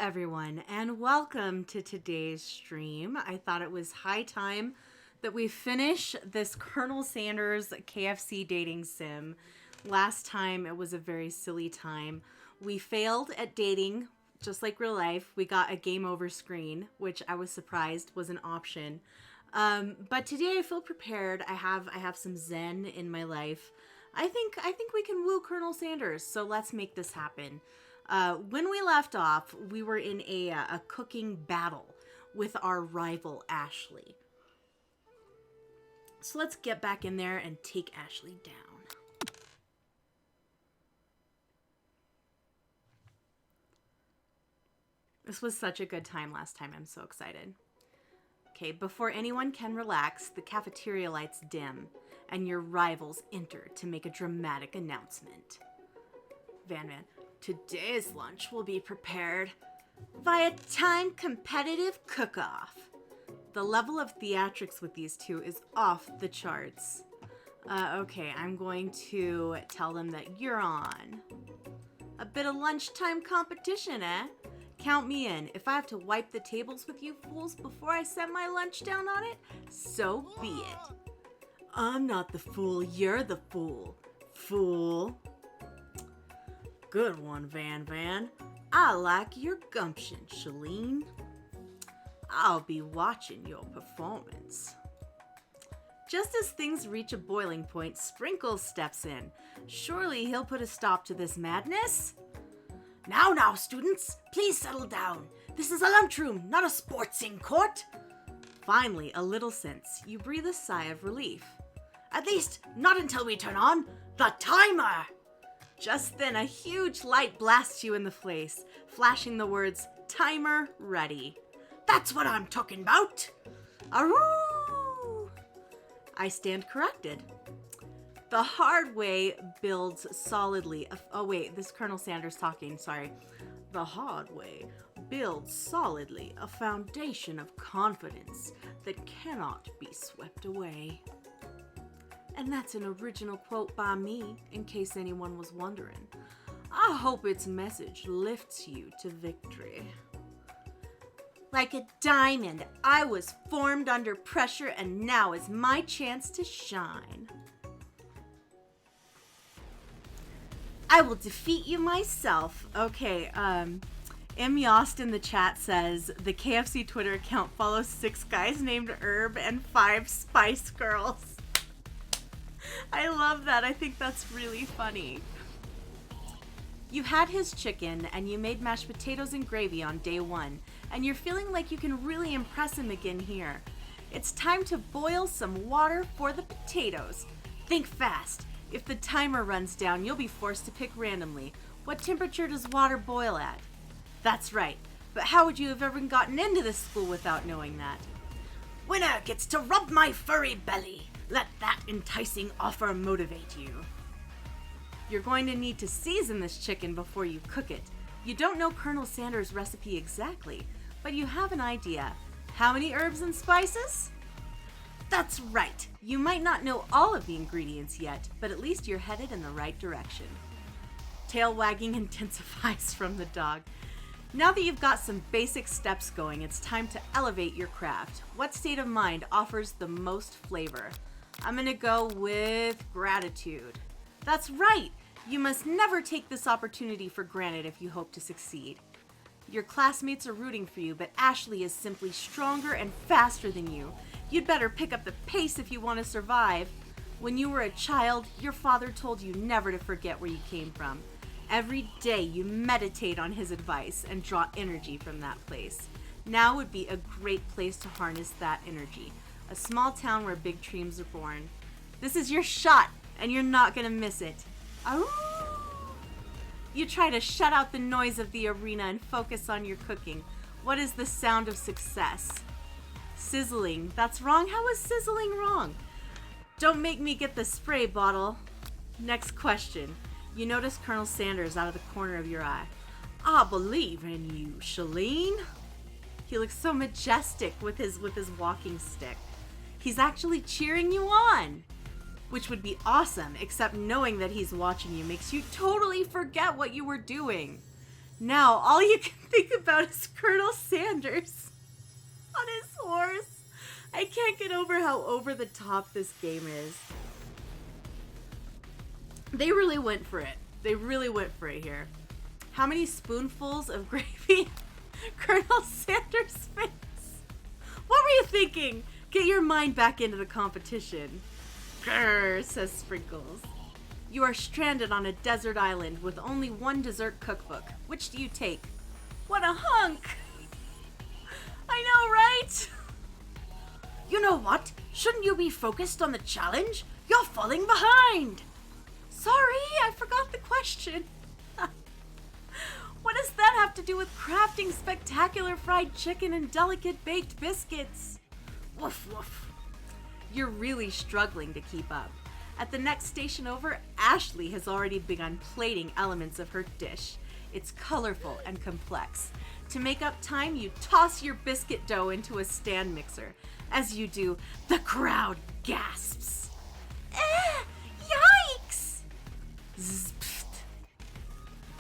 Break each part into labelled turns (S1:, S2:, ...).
S1: everyone, and welcome to today's stream. I thought it was high time that we finish this Colonel Sanders KFC dating sim. Last time, it was a very silly time. We failed at dating, just like real life. We got a game over screen, which I was surprised was an option. But today I feel prepared. I have some zen in my life. I think we can woo Colonel Sanders, so let's make this happen. When we left off, we were in a cooking battle with our rival, Ashley. So let's get back in there and take Ashley down. This was such a good time last time. I'm so excited. Okay, before anyone can relax, the cafeteria lights dim, and your rivals enter to make a dramatic announcement. Van, today's lunch will be prepared via time competitive cook-off. The level of theatrics with these two is off the charts. Okay, I'm going to tell them that you're on. A bit of lunchtime competition, eh? Count me in. If I have to wipe the tables with you fools before I set my lunch down on it, so be it. I'm not the fool, you're the fool. Fool. Good one, Van. I like your gumption, Shalene. I'll be watching your performance. Just as things reach a boiling point, Sprinkles steps in. Surely he'll put a stop to this madness? Now, students, please settle down. This is a lunchroom, not a sportsing court. Finally, a little sense. You breathe a sigh of relief. At least, not until we turn on the timer. Just then, a huge light blasts you in the face, flashing the words, "Timer ready." That's what I'm talking about. Aroo! I stand corrected. The hard way builds solidly. Oh wait, this is Colonel Sanders talking, sorry. The hard way builds solidly a foundation of confidence that cannot be swept away. And that's an original quote by me, in case anyone was wondering. I hope its message lifts you to victory. Like a diamond, I was formed under pressure, and now is my chance to shine. I will defeat you myself. Okay, M. Yost in the chat says, the KFC Twitter account follows 6 guys named Herb and 5 Spice Girls. I love that. I think that's really funny. You had his chicken, and you made mashed potatoes and gravy on day 1, and you're feeling like you can really impress him again here. It's time to boil some water for the potatoes. Think fast. If the timer runs down, you'll be forced to pick randomly. What temperature does water boil at? That's right. But how would you have ever gotten into this school without knowing that? Winner gets to rub my furry belly. Let that enticing offer motivate you. You're going to need to season this chicken before you cook it. You don't know Colonel Sanders' recipe exactly, but you have an idea. How many herbs and spices? That's right. You might not know all of the ingredients yet, but at least you're headed in the right direction. Tail wagging intensifies from the dog. Now that you've got some basic steps going, it's time to elevate your craft. What state of mind offers the most flavor? I'm gonna go with gratitude. That's right. You must never take this opportunity for granted if you hope to succeed. Your classmates are rooting for you, but Ashley is simply stronger and faster than you. You'd better pick up the pace if you want to survive. When you were a child, your father told you never to forget where you came from. Every day you meditate on his advice and draw energy from that place. Now would be a great place to harness that energy. A small town where big dreams are born. This is your shot, and you're not gonna miss it. Aroo! You try to shut out the noise of the arena and focus on your cooking. What is the sound of success? Sizzling. That's wrong? How is sizzling wrong? Don't make me get the spray bottle. Next question. You notice Colonel Sanders out of the corner of your eye. I believe in you, Shalene. He looks so majestic with his walking stick. He's actually cheering you on, which would be awesome, except knowing that he's watching you makes you totally forget what you were doing. Now, all you can think about is Colonel Sanders on his horse. I can't get over how over the top this game is. They really went for it. They really went for it here. How many spoonfuls of gravy? Colonel Sanders' face. What were you thinking? Get your mind back into the competition. Grrr, says Sprinkles. You are stranded on a desert island with only one dessert cookbook. Which do you take? What a hunk! I know, right? You know what? Shouldn't you be focused on the challenge? You're falling behind! Sorry, I forgot the question. What does that have to do with crafting spectacular fried chicken and delicate baked biscuits? Woof woof. You're really struggling to keep up. At the next station over, Ashley has already begun plating elements of her dish. It's colorful and complex. To make up time, you toss your biscuit dough into a stand mixer. As you do, the crowd gasps. Yikes! Zzz, pfft.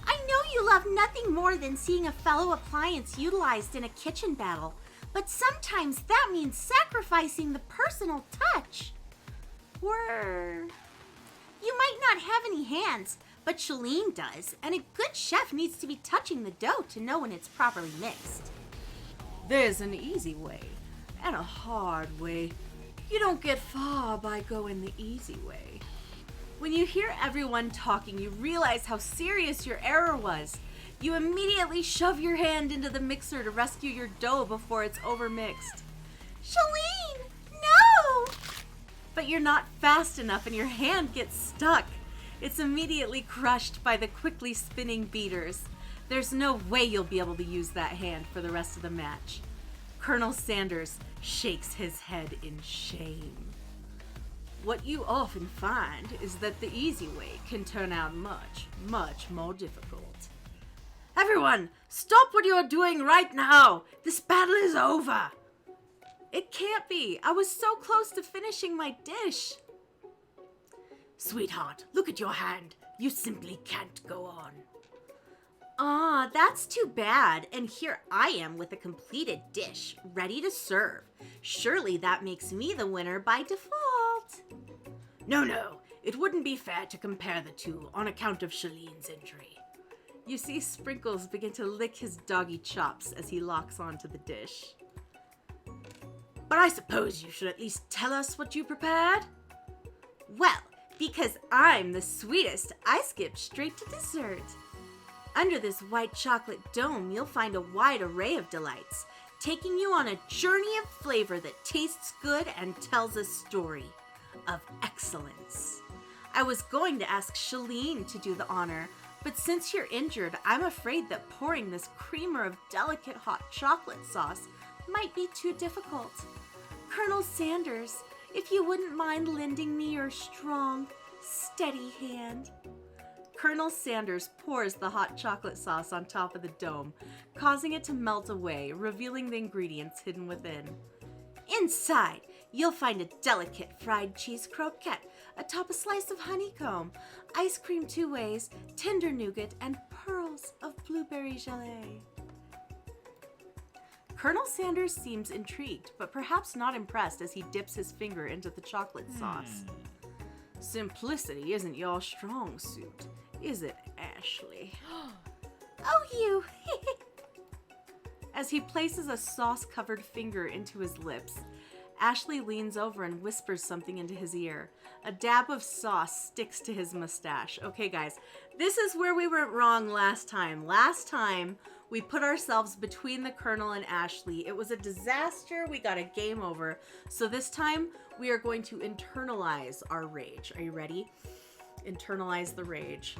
S1: I know you love nothing more than seeing a fellow appliance utilized in a kitchen battle, but sometimes that means sacrificing the personal touch. You might not have any hands, but Shalene does, and a good chef needs to be touching the dough to know when it's properly mixed. There's an easy way and a hard way. You don't get far by going the easy way. When you hear everyone talking, you realize how serious your error was. You immediately shove your hand into the mixer to rescue your dough before it's overmixed. Shalene, no! But you're not fast enough and your hand gets stuck. It's immediately crushed by the quickly spinning beaters. There's no way you'll be able to use that hand for the rest of the match. Colonel Sanders shakes his head in shame. What you often find is that the easy way can turn out much, much more difficult. Everyone, stop what you're doing right now! This battle is over! It can't be. I was so close to finishing my dish. Sweetheart, look at your hand. You simply can't go on. Ah, that's too bad. And here I am with a completed dish, ready to serve. Surely that makes me the winner by default. No. It wouldn't be fair to compare the two on account of Shalene's injury. You see Sprinkles begin to lick his doggy chops as he locks onto the dish. But I suppose you should at least tell us what you prepared? Well, because I'm the sweetest, I skipped straight to dessert. Under this white chocolate dome, you'll find a wide array of delights, taking you on a journey of flavor that tastes good and tells a story of excellence. I was going to ask Shalene to do the honor, but since you're injured, I'm afraid that pouring this creamer of delicate hot chocolate sauce might be too difficult. Colonel Sanders, if you wouldn't mind lending me your strong, steady hand. Colonel Sanders pours the hot chocolate sauce on top of the dome, causing it to melt away, revealing the ingredients hidden within. Inside, you'll find a delicate fried cheese croquette atop a slice of honeycomb, ice cream 2 ways, tender nougat, and pearls of blueberry gelée. Colonel Sanders seems intrigued, but perhaps not impressed as he dips his finger into the chocolate sauce. Simplicity isn't your strong suit, is it, Ashley? Oh, you! As he places a sauce-covered finger into his lips, Ashley leans over and whispers something into his ear. A dab of sauce sticks to his mustache. Okay, guys, this is where we went wrong last time. Last time, we put ourselves between the Colonel and Ashley. It was a disaster. We got a game over. So this time, we are going to internalize our rage. Are you ready? Internalize the rage.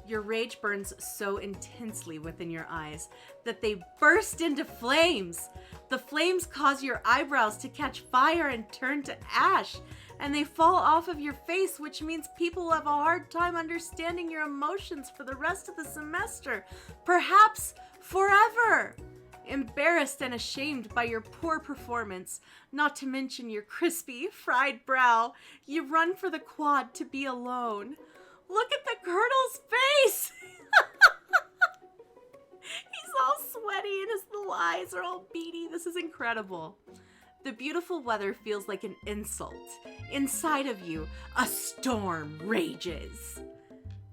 S1: Your rage burns so intensely within your eyes that they burst into flames. The flames cause your eyebrows to catch fire and turn to ash, and they fall off of your face, which means people will have a hard time understanding your emotions for the rest of the semester, perhaps forever. Embarrassed and ashamed by your poor performance, not to mention your crispy, fried brow, you run for the quad to be alone. Look at the Colonel's face! eyes are all beady. This is incredible. The beautiful weather feels like an insult. Inside of you, a storm rages.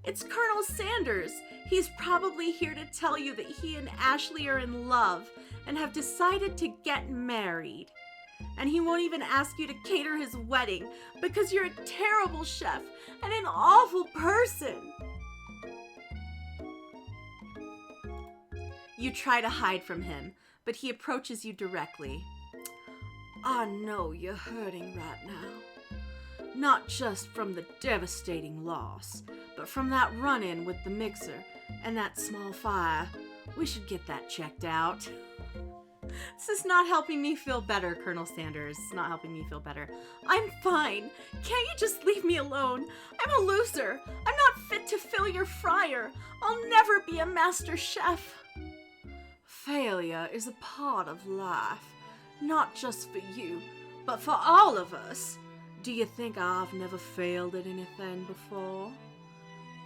S1: It's Colonel Sanders. He's probably here to tell you that he and Ashley are in love and have decided to get married. And he won't even ask you to cater his wedding because you're a terrible chef and an awful person. You try to hide from him, but he approaches you directly. I know you're hurting right now. Not just from the devastating loss, but from that run-in with the mixer and that small fire. We should get that checked out. This is not helping me feel better, Colonel Sanders. It's not helping me feel better. I'm fine. Can't you just leave me alone? I'm a loser. I'm not fit to fill your fryer. I'll never be a master chef. Failure is a part of life. Not just for you, but for all of us. Do you think I've never failed at anything before?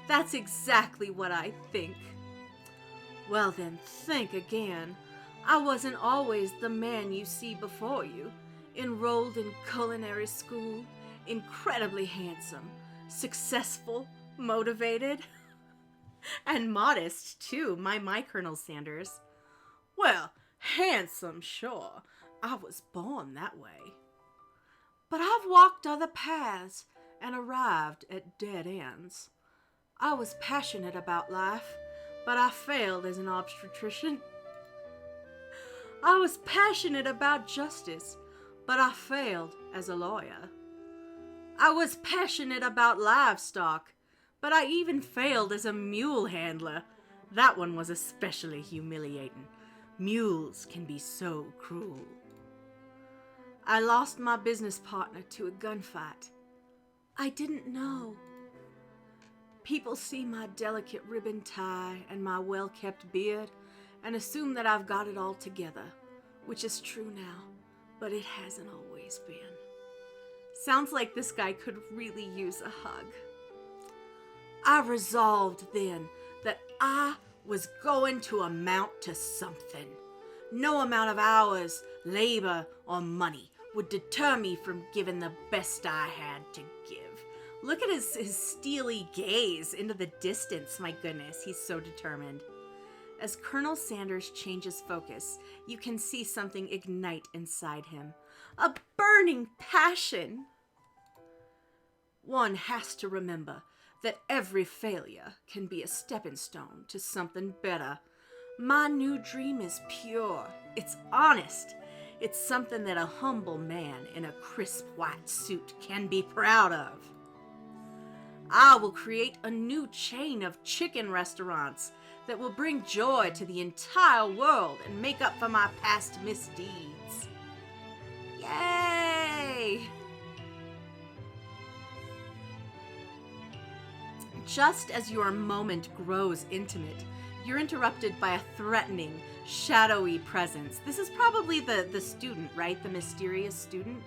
S1: That's exactly what I think. Well then, think again. I wasn't always the man you see before you. Enrolled in culinary school, incredibly handsome, successful, motivated, and modest too, my Colonel Sanders. Well, handsome, sure. I was born that way. But I've walked other paths and arrived at dead ends. I was passionate about life, but I failed as an obstetrician. I was passionate about justice, but I failed as a lawyer. I was passionate about livestock, but I even failed as a mule handler. That one was especially humiliating. Mules can be so cruel. I lost my business partner to a gunfight. I didn't know. People see my delicate ribbon tie and my well-kept beard and assume that I've got it all together, which is true now, but it hasn't always been. Sounds like this guy could really use a hug. I resolved then that I was going to amount to something. No amount of hours, labor, or money would deter me from giving the best I had to give. Look at his steely gaze into the distance, my goodness, he's so determined. As Colonel Sanders changes focus, you can see something ignite inside him. A burning passion. One has to remember that every failure can be a stepping stone to something better. My new dream is pure. It's honest. It's something that a humble man in a crisp white suit can be proud of. I will create a new chain of chicken restaurants that will bring joy to the entire world and make up for my past misdeeds. Yay! Just as your moment grows intimate, you're interrupted by a threatening, shadowy presence. This is probably the student, right? The mysterious student.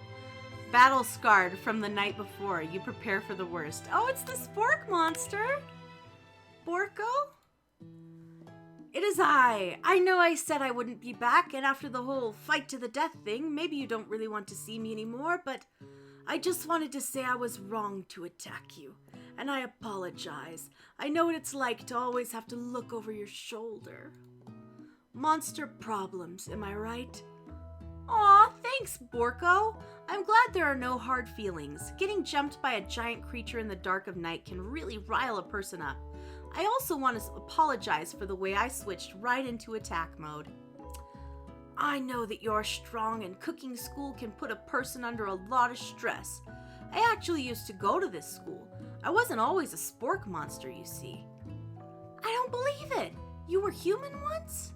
S1: Battle-scarred from the night before, you prepare for the worst. Oh, it's the spork monster! Borko? It is I. I know I said I wouldn't be back, and after the whole fight to the death thing, maybe you don't really want to see me anymore, but I just wanted to say I was wrong to attack you, and I apologize. I know what it's like to always have to look over your shoulder. Monster problems, am I right? Aw, thanks, Borko. I'm glad there are no hard feelings. Getting jumped by a giant creature in the dark of night can really rile a person up. I also want to apologize for the way I switched right into attack mode. I know that you're strong and cooking school can put a person under a lot of stress. I actually used to go to this school. I wasn't always a spork monster, you see. I don't believe it. You were human once?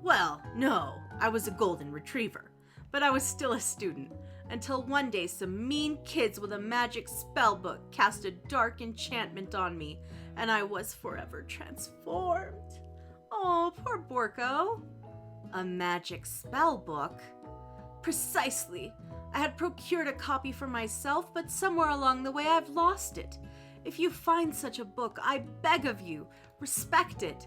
S1: Well, no, I was a golden retriever. But I was still a student, until one day some mean kids with a magic spell book cast a dark enchantment on me, and I was forever transformed. Oh, poor Borko. A magic spell book? Precisely. I had procured a copy for myself, but somewhere along the way I've lost it. If you find such a book, I beg of you, Respect it.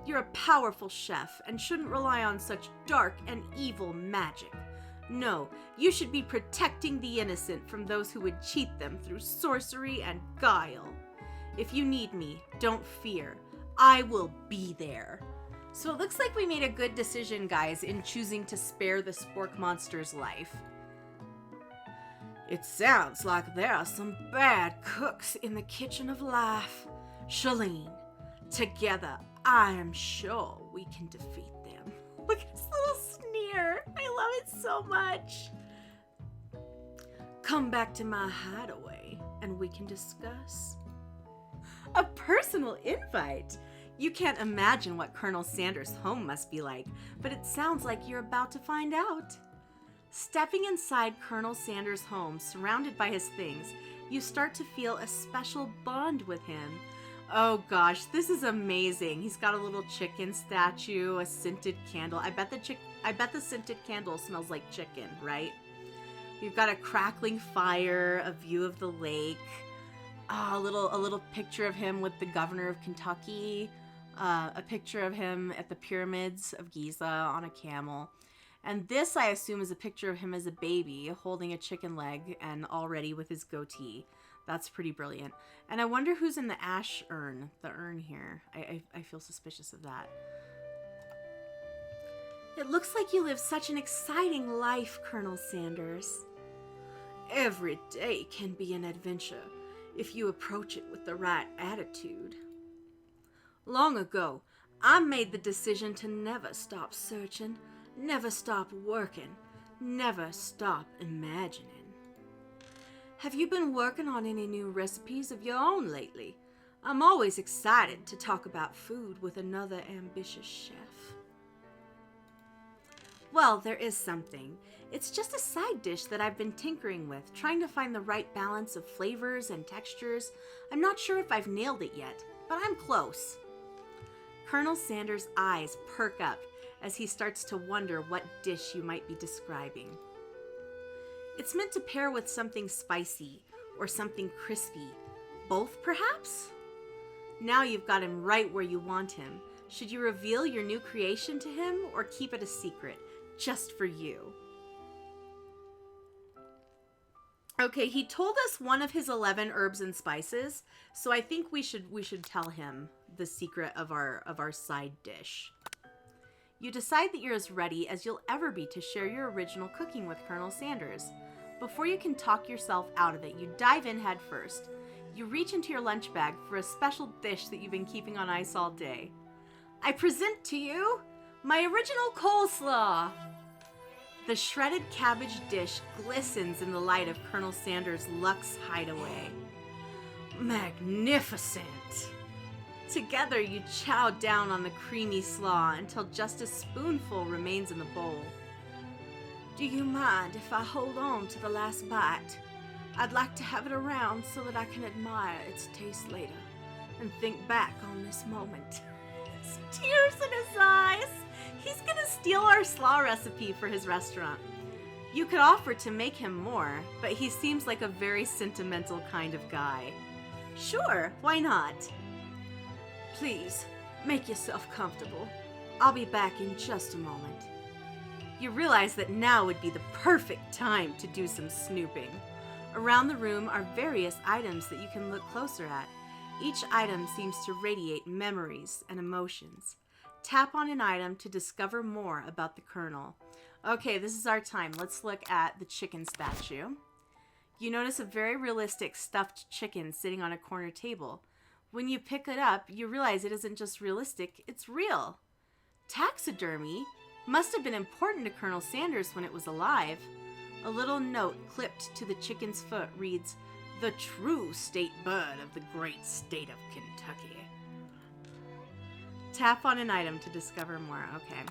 S1: You're a powerful chef and shouldn't rely on such dark and evil magic. No, you should be protecting the innocent from those who would cheat them through sorcery and guile. If you need me, don't fear. I will be there. So it looks like we made a good decision, guys, in choosing to spare the spork monster's life. It sounds like there are some bad cooks in the kitchen of life. Shalene, together, I am sure we can defeat them. Look at his little sneer. I love it so much. Come back to my hideaway and we can discuss. A personal invite. You can't imagine what Colonel Sanders' home must be like, but it sounds like you're about to find out. Stepping inside Colonel Sanders' home, surrounded by his things, you start to feel a special bond with him. Oh gosh, this is amazing. He's got a little chicken statue, a scented candle. I bet the scented candle smells like chicken, right? We've got a crackling fire, a view of the lake, a little picture of him with the governor of Kentucky, a picture of him at the pyramids of Giza on a camel. And this, I assume, is a picture of him as a baby holding a chicken leg and already with his goatee. That's pretty brilliant. And I wonder who's in the ash urn, the urn here. I feel suspicious of that. It looks like you live such an exciting life, Colonel Sanders. Every day can be an adventure if you approach it with the right attitude. Long ago, I made the decision to never stop searching, never stop working, never stop imagining. Have you been working on any new recipes of your own lately? I'm always excited to talk about food with another ambitious chef. Well, there is something. It's just a side dish that I've been tinkering with, trying to find the right balance of flavors and textures. I'm not sure if I've nailed it yet, but I'm close. Colonel Sanders' eyes perk up as he starts to wonder what dish you might be describing. It's meant to pair with something spicy or something crispy. Both, perhaps? Now you've got him right where you want him. Should you reveal your new creation to him or keep it a secret, just for you? Okay, he told us one of his 11 herbs and spices, so I think we should tell him the secret of our side dish. You decide that you're as ready as you'll ever be to share your original cooking with Colonel Sanders. Before you can talk yourself out of it, you dive in head first. You reach into your lunch bag for a special dish that you've been keeping on ice all day. I present to you my original coleslaw. The shredded cabbage dish glistens in the light of Colonel Sanders' Lux hideaway. Magnificent! Together you chow down on the creamy slaw until just a spoonful remains in the bowl. Do you mind if I hold on to the last bite? I'd like to have it around so that I can admire its taste later and think back on this moment. There's tears in his eyes. He's gonna steal our slaw recipe for his restaurant. You could offer to make him more, but he seems like a very sentimental kind of guy. Sure, why not? Please, make yourself comfortable. I'll be back in just a moment. You realize that now would be the perfect time to do some snooping. Around the room are various items that you can look closer at. Each item seems to radiate memories and emotions. Tap on an item to discover more about the Colonel. Okay, this is our time. Let's look at the chicken statue. You notice a very realistic stuffed chicken sitting on a corner table. When you pick it up, you realize it isn't just realistic, it's real. Taxidermy must have been important to Colonel Sanders when it was alive. A little note clipped to the chicken's foot reads, "The true state bird of the great state of Kentucky." Tap on an item to discover more. Okay.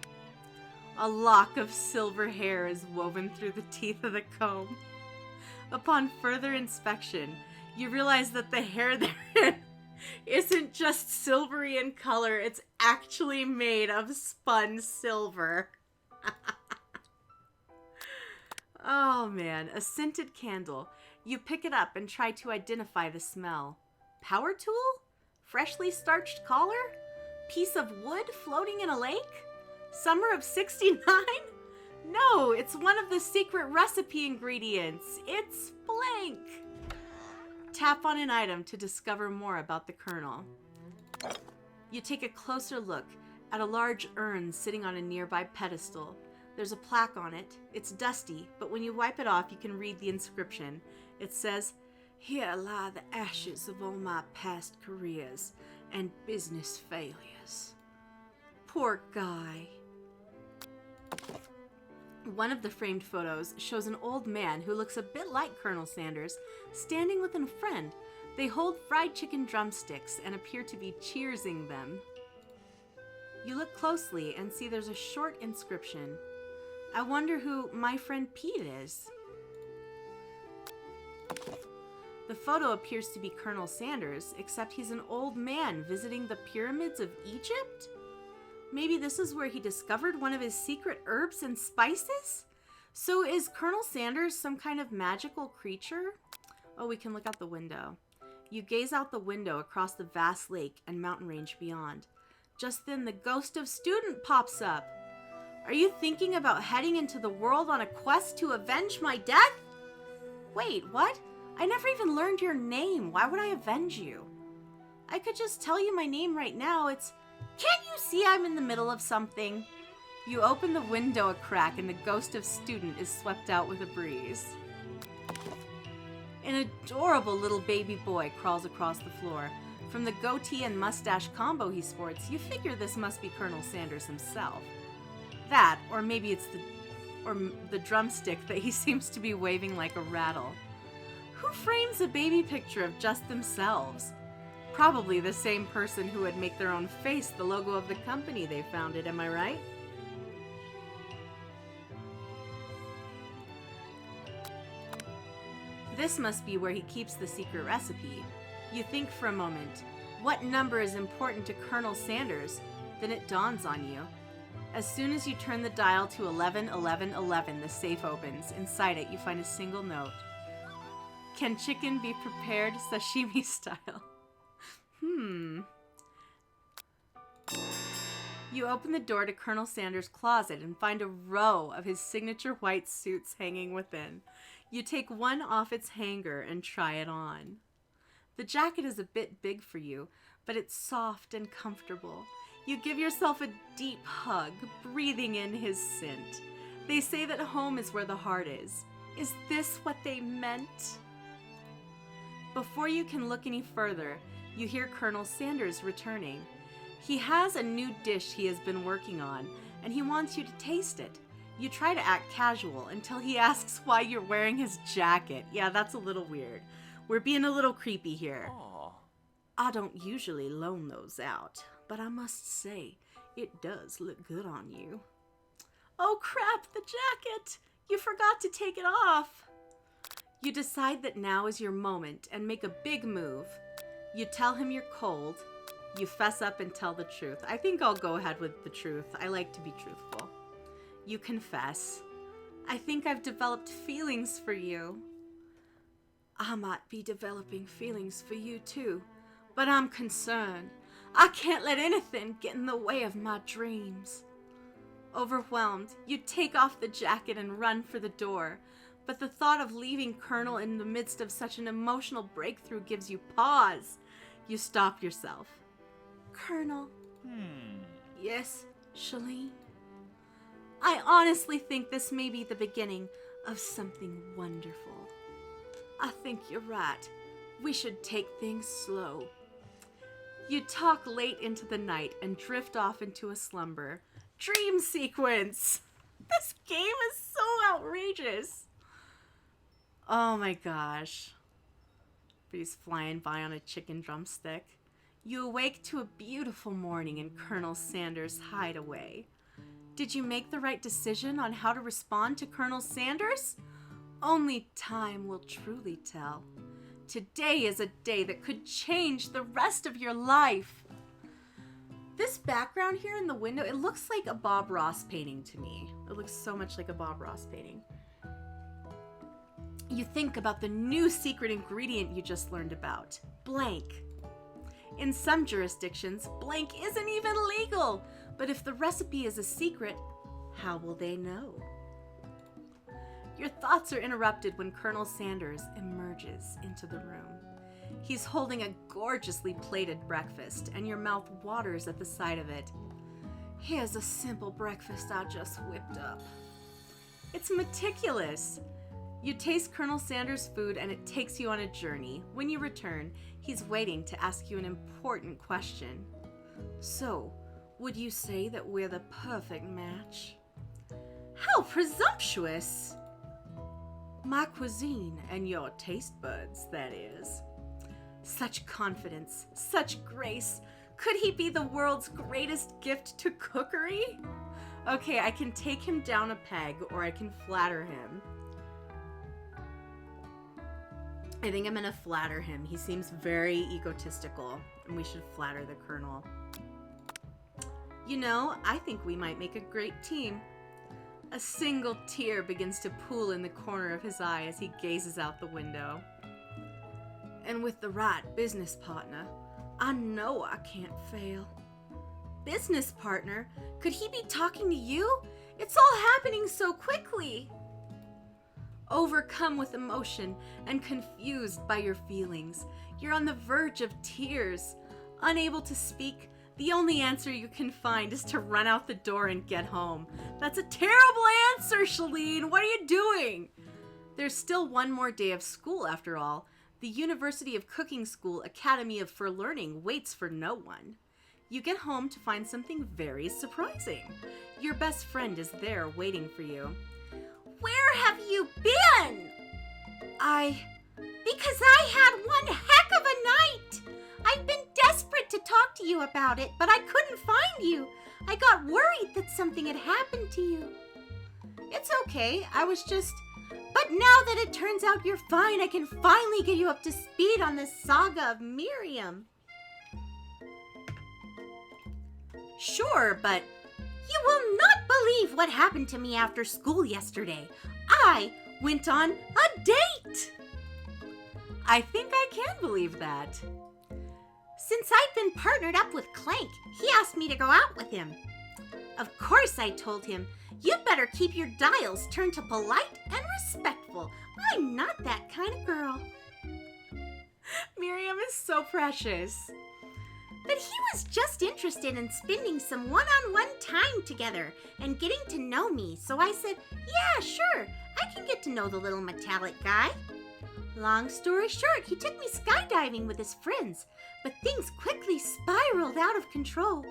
S1: A lock of silver hair is woven through the teeth of the comb. Upon further inspection, you realize that the hair therein isn't just silvery in color, it's actually made of spun silver. Oh man, a scented candle. You pick it up and try to identify the smell. Power tool? Freshly starched collar? piece of wood floating in a lake? Summer of 69? No, it's one of the secret recipe ingredients. It's blank. Tap on an item to discover more about the Colonel. You take a closer look at a large urn sitting on a nearby pedestal. There's a plaque on it. It's dusty, but when you wipe it off, you can read the inscription. It says, "Here lie the ashes of all my past careers and business failures." Poor guy. One of the framed photos shows an old man who looks a bit like Colonel Sanders standing with a friend. They hold fried chicken drumsticks and appear to be cheersing them. You look closely and see there's a short inscription. I wonder who my friend Pete is. The photo appears to be Colonel Sanders, except he's an old man visiting the pyramids of Egypt? Maybe this is where he discovered one of his secret herbs and spices? So is Colonel Sanders some kind of magical creature? Oh, we can look out the window. You gaze out the window across the vast lake and mountain range beyond. Just then, the ghost of Student pops up. Are you thinking about heading into the world on a quest to avenge my death? Wait, what? I never even learned your name. Why would I avenge you? I could just tell you my name right now. Can't you see I'm in the middle of something? You open the window a crack and the ghost of Student is swept out with a breeze. An adorable little baby boy crawls across the floor. From the goatee and mustache combo he sports, you figure this must be Colonel Sanders himself. That, or maybe it's the drumstick that he seems to be waving like a rattle. Who frames a baby picture of just themselves? Probably the same person who would make their own face the logo of the company they founded, am I right? This must be where he keeps the secret recipe. You think for a moment, what number is important to Colonel Sanders? Then it dawns on you. As soon as you turn the dial to 111111, the safe opens. Inside it, you find a single note. Can chicken be prepared sashimi style? You open the door to Colonel Sanders' closet and find a row of his signature white suits hanging within. You take one off its hanger and try it on. The jacket is a bit big for you, but it's soft and comfortable. You give yourself a deep hug, breathing in his scent. They say that home is where the heart is. Is this what they meant? Before you can look any further, you hear Colonel Sanders returning. He has a new dish he has been working on, and he wants you to taste it. You try to act casual until he asks why you're wearing his jacket. Yeah, that's a little weird. We're being a little creepy here.
S2: Aww.
S1: I don't usually loan those out, but I must say, it does look good on you. Oh crap, the jacket! You forgot to take it off! You decide that now is your moment and make a big move. You tell him you're cold. You fess up and tell the truth. I think I'll go ahead with the truth. I like to be truthful. You confess. I think I've developed feelings for you. I might be developing feelings for you too, but I'm concerned. I can't let anything get in the way of my dreams. Overwhelmed, you take off the jacket and run for the door, but the thought of leaving Colonel in the midst of such an emotional breakthrough gives you pause. You stop yourself. Colonel? Yes, Shalene? I honestly think this may be the beginning of something wonderful. I think you're right. We should take things slow. You talk late into the night and drift off into a slumber. Dream sequence! This game is so outrageous. Oh my gosh. He's flying by on a chicken drumstick. You awake to a beautiful morning in Colonel Sanders' hideaway. Did you make the right decision on how to respond to Colonel Sanders? Only time will truly tell. Today is a day that could change the rest of your life. This background here in the window, it looks like a Bob Ross painting to me. It looks so much like a Bob Ross painting. You think about the new secret ingredient you just learned about. Blank. In some jurisdictions, blank isn't even legal. But if the recipe is a secret, how will they know? Your thoughts are interrupted when Colonel Sanders emerges into the room. He's holding a gorgeously plated breakfast, and your mouth waters at the sight of it. Here's a simple breakfast I just whipped up. It's meticulous. You taste Colonel Sanders' food, and it takes you on a journey. When you return, he's waiting to ask you an important question. So, would you say that we're the perfect match? How presumptuous! My cuisine and your taste buds, that is. Such confidence, such grace. Could he be the world's greatest gift to cookery? Okay, I can take him down a peg, or I can flatter him. I think I'm gonna flatter him. He seems very egotistical, and we should flatter the Colonel. You know, I think we might make a great team. A single tear begins to pool in the corner of his eye as he gazes out the window. And with the right business partner, I know I can't fail. Business partner? Could he be talking to you? It's all happening so quickly. Overcome with emotion and confused by your feelings, you're on the verge of tears. Unable to speak, the only answer you can find is to run out the door and get home. That's a terrible answer, Shalene. What are you doing? There's still one more day of school after all. The University of Cooking School Academy for Learning waits for no one. You get home to find something very surprising. Your best friend is there waiting for you. Where have you been? Because I had one heck of a night. I've been desperate to talk to you about it, but I couldn't find you. I got worried that something had happened to you. It's okay, But now that it turns out you're fine, I can finally get you up to speed on the saga of Miriam. Sure, but you will not believe what happened to me after school yesterday. I went on a date. I think I can believe that. Since I'd been partnered up with Clank, he asked me to go out with him. Of course, I told him, you'd better keep your dials turned to polite and respectful. I'm not that kind of girl. Miriam is so precious. But he was just interested in spending some one-on-one time together and getting to know me, so I said, yeah, sure, I can get to know the little metallic guy. Long story short, he took me skydiving with his friends, but things quickly spiraled out of control.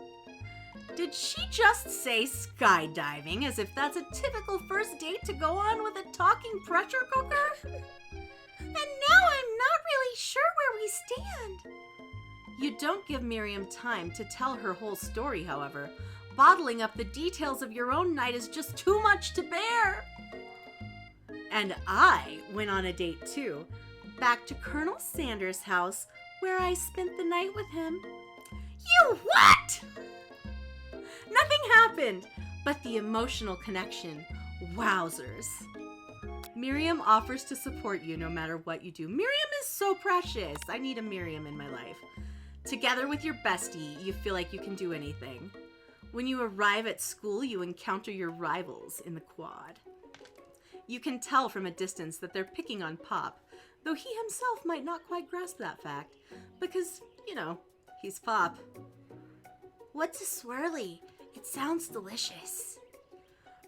S1: Did she just say skydiving as if that's a typical first date to go on with a talking pressure cooker? And now I'm not really sure where we stand. You don't give Miriam time to tell her whole story, however. Bottling up the details of your own night is just too much to bear. And I went on a date too, back to Colonel Sanders' house, where I spent the night with him. You what? Nothing happened, but the emotional connection. Wowzers. Miriam offers to support you no matter what you do. Miriam is so precious. I need a Miriam in my life. Together with your bestie, you feel like you can do anything. When you arrive at school, you encounter your rivals in the quad. You can tell from a distance that they're picking on Pop, though he himself might not quite grasp that fact, because, he's Pop. What's a swirly? It sounds delicious.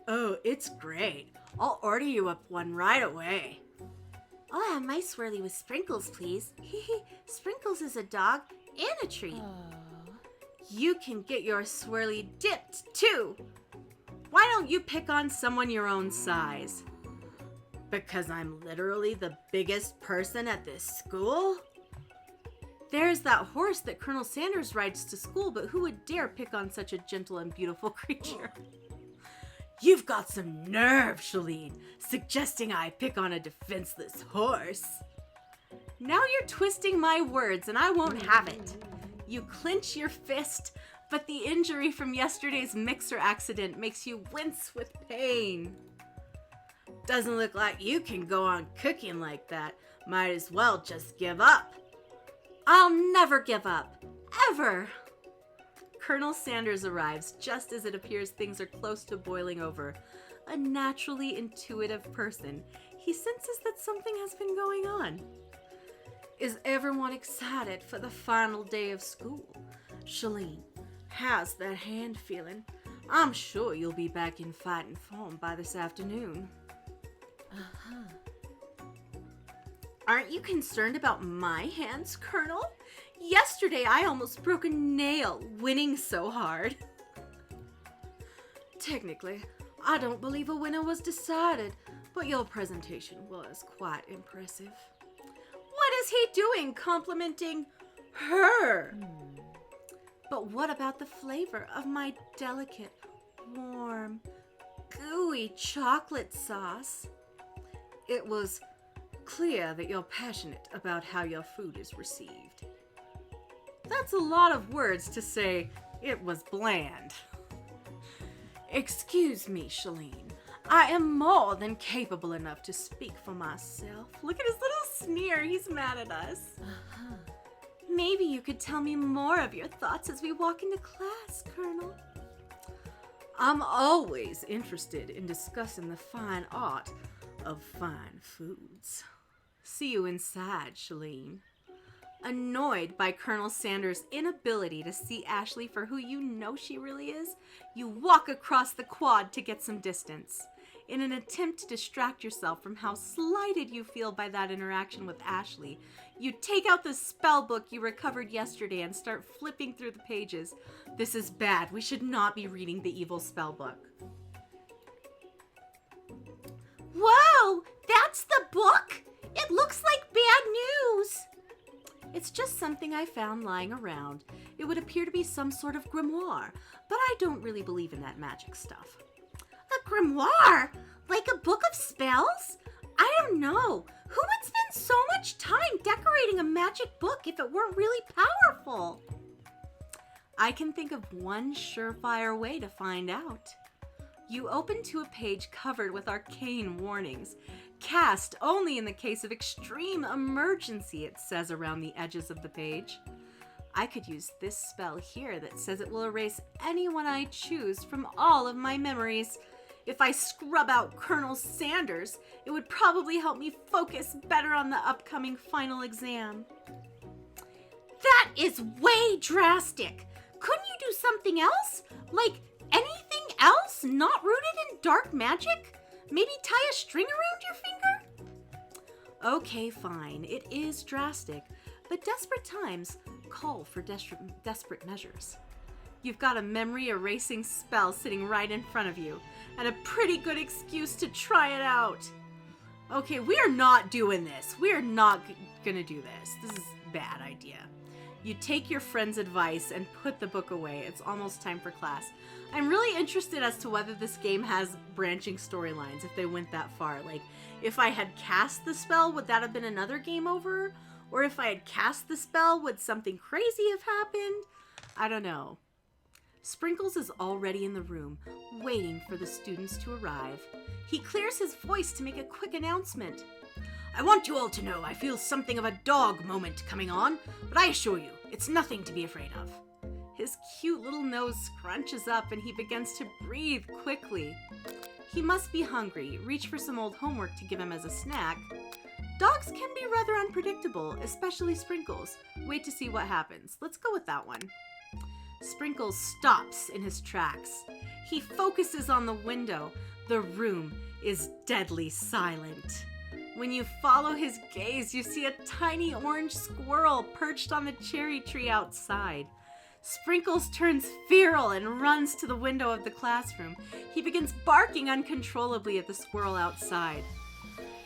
S1: Oh, it's great. I'll order you up one right away. I'll have my swirly with Sprinkles, please. Sprinkles is a dog and a treat. Aww. You can get your swirly dipped, too. Why don't you pick on someone your own size? Because I'm literally the biggest person at this school? There's that horse that Colonel Sanders rides to school, but who would dare pick on such a gentle and beautiful creature? You've got some nerve, Shalene, suggesting I pick on a defenseless horse. Now you're twisting my words, and I won't have it. You clench your fist, but the injury from yesterday's mixer accident makes you wince with pain. Doesn't look like you can go on cooking like that. Might as well just give up. I'll never give up. ever. Colonel Sanders arrives just as it appears things are close to boiling over. A naturally intuitive person, he senses that something has been going on. Is everyone excited for the final day of school? Shalene, how's that hand feeling? I'm sure you'll be back in fighting form by this afternoon. Aren't you concerned about my hands, Colonel? Yesterday I almost broke a nail winning so hard. Technically, I don't believe a winner was decided, but your presentation was quite impressive. What is he doing complimenting her? But what about the flavor of my delicate, warm, gooey chocolate sauce? It was clear that you're passionate about how your food is received. That's a lot of words to say it was bland. Excuse me, Shalene. I am more than capable enough to speak for myself. Look at his little sneer. He's mad at us. Maybe you could tell me more of your thoughts as we walk into class, Colonel. I'm always interested in discussing the fine art of fine foods. See you inside, Shalene. Annoyed by Colonel Sanders' inability to see Ashley for who you know she really is, you walk across the quad to get some distance. In an attempt to distract yourself from how slighted you feel by that interaction with Ashley, you take out the spell book you recovered yesterday and start flipping through the pages. This is bad. We should not be reading the evil spell book. Whoa! That's the book? It looks like bad news! It's just something I found lying around. It would appear to be some sort of grimoire, but I don't really believe in that magic stuff. A grimoire? Like a book of spells? I don't know. Who would spend so much time decorating a magic book if it weren't really powerful? I can think of one surefire way to find out. You open to a page covered with arcane warnings. Cast only in the case of extreme emergency, it says around the edges of the page. I could use this spell here that says it will erase anyone I choose from all of my memories. If I scrub out Colonel Sanders, it would probably help me focus better on the upcoming final exam. That is way drastic. Couldn't you do something else? Like anything else not rooted in dark magic? Maybe tie a string around your finger? Okay, fine. It is drastic, but desperate times call for desperate measures. You've got a memory erasing spell sitting right in front of you, and a pretty good excuse to try it out. Okay, we are not doing this. We are not gonna do this. This is a bad idea. You take your friend's advice and put the book away. It's almost time for class. I'm really interested as to whether this game has branching storylines, if they went that far. Like, if I had cast the spell, would that have been another game over? Or if I had cast the spell, would something crazy have happened? I don't know. Sprinkles is already in the room, waiting for the students to arrive. He clears his voice to make a quick announcement. I want you all to know I feel something of a dog moment coming on, but I assure you, it's nothing to be afraid of. His cute little nose scrunches up and he begins to breathe quickly. He must be hungry. Reach for some old homework to give him as a snack. Dogs can be rather unpredictable, especially Sprinkles. Wait to see what happens. Let's go with that one. Sprinkles stops in his tracks. He focuses on the window. The room is deadly silent. When you follow his gaze, you see a tiny orange squirrel perched on the cherry tree outside. Sprinkles turns feral and runs to the window of the classroom. He begins barking uncontrollably at the squirrel outside.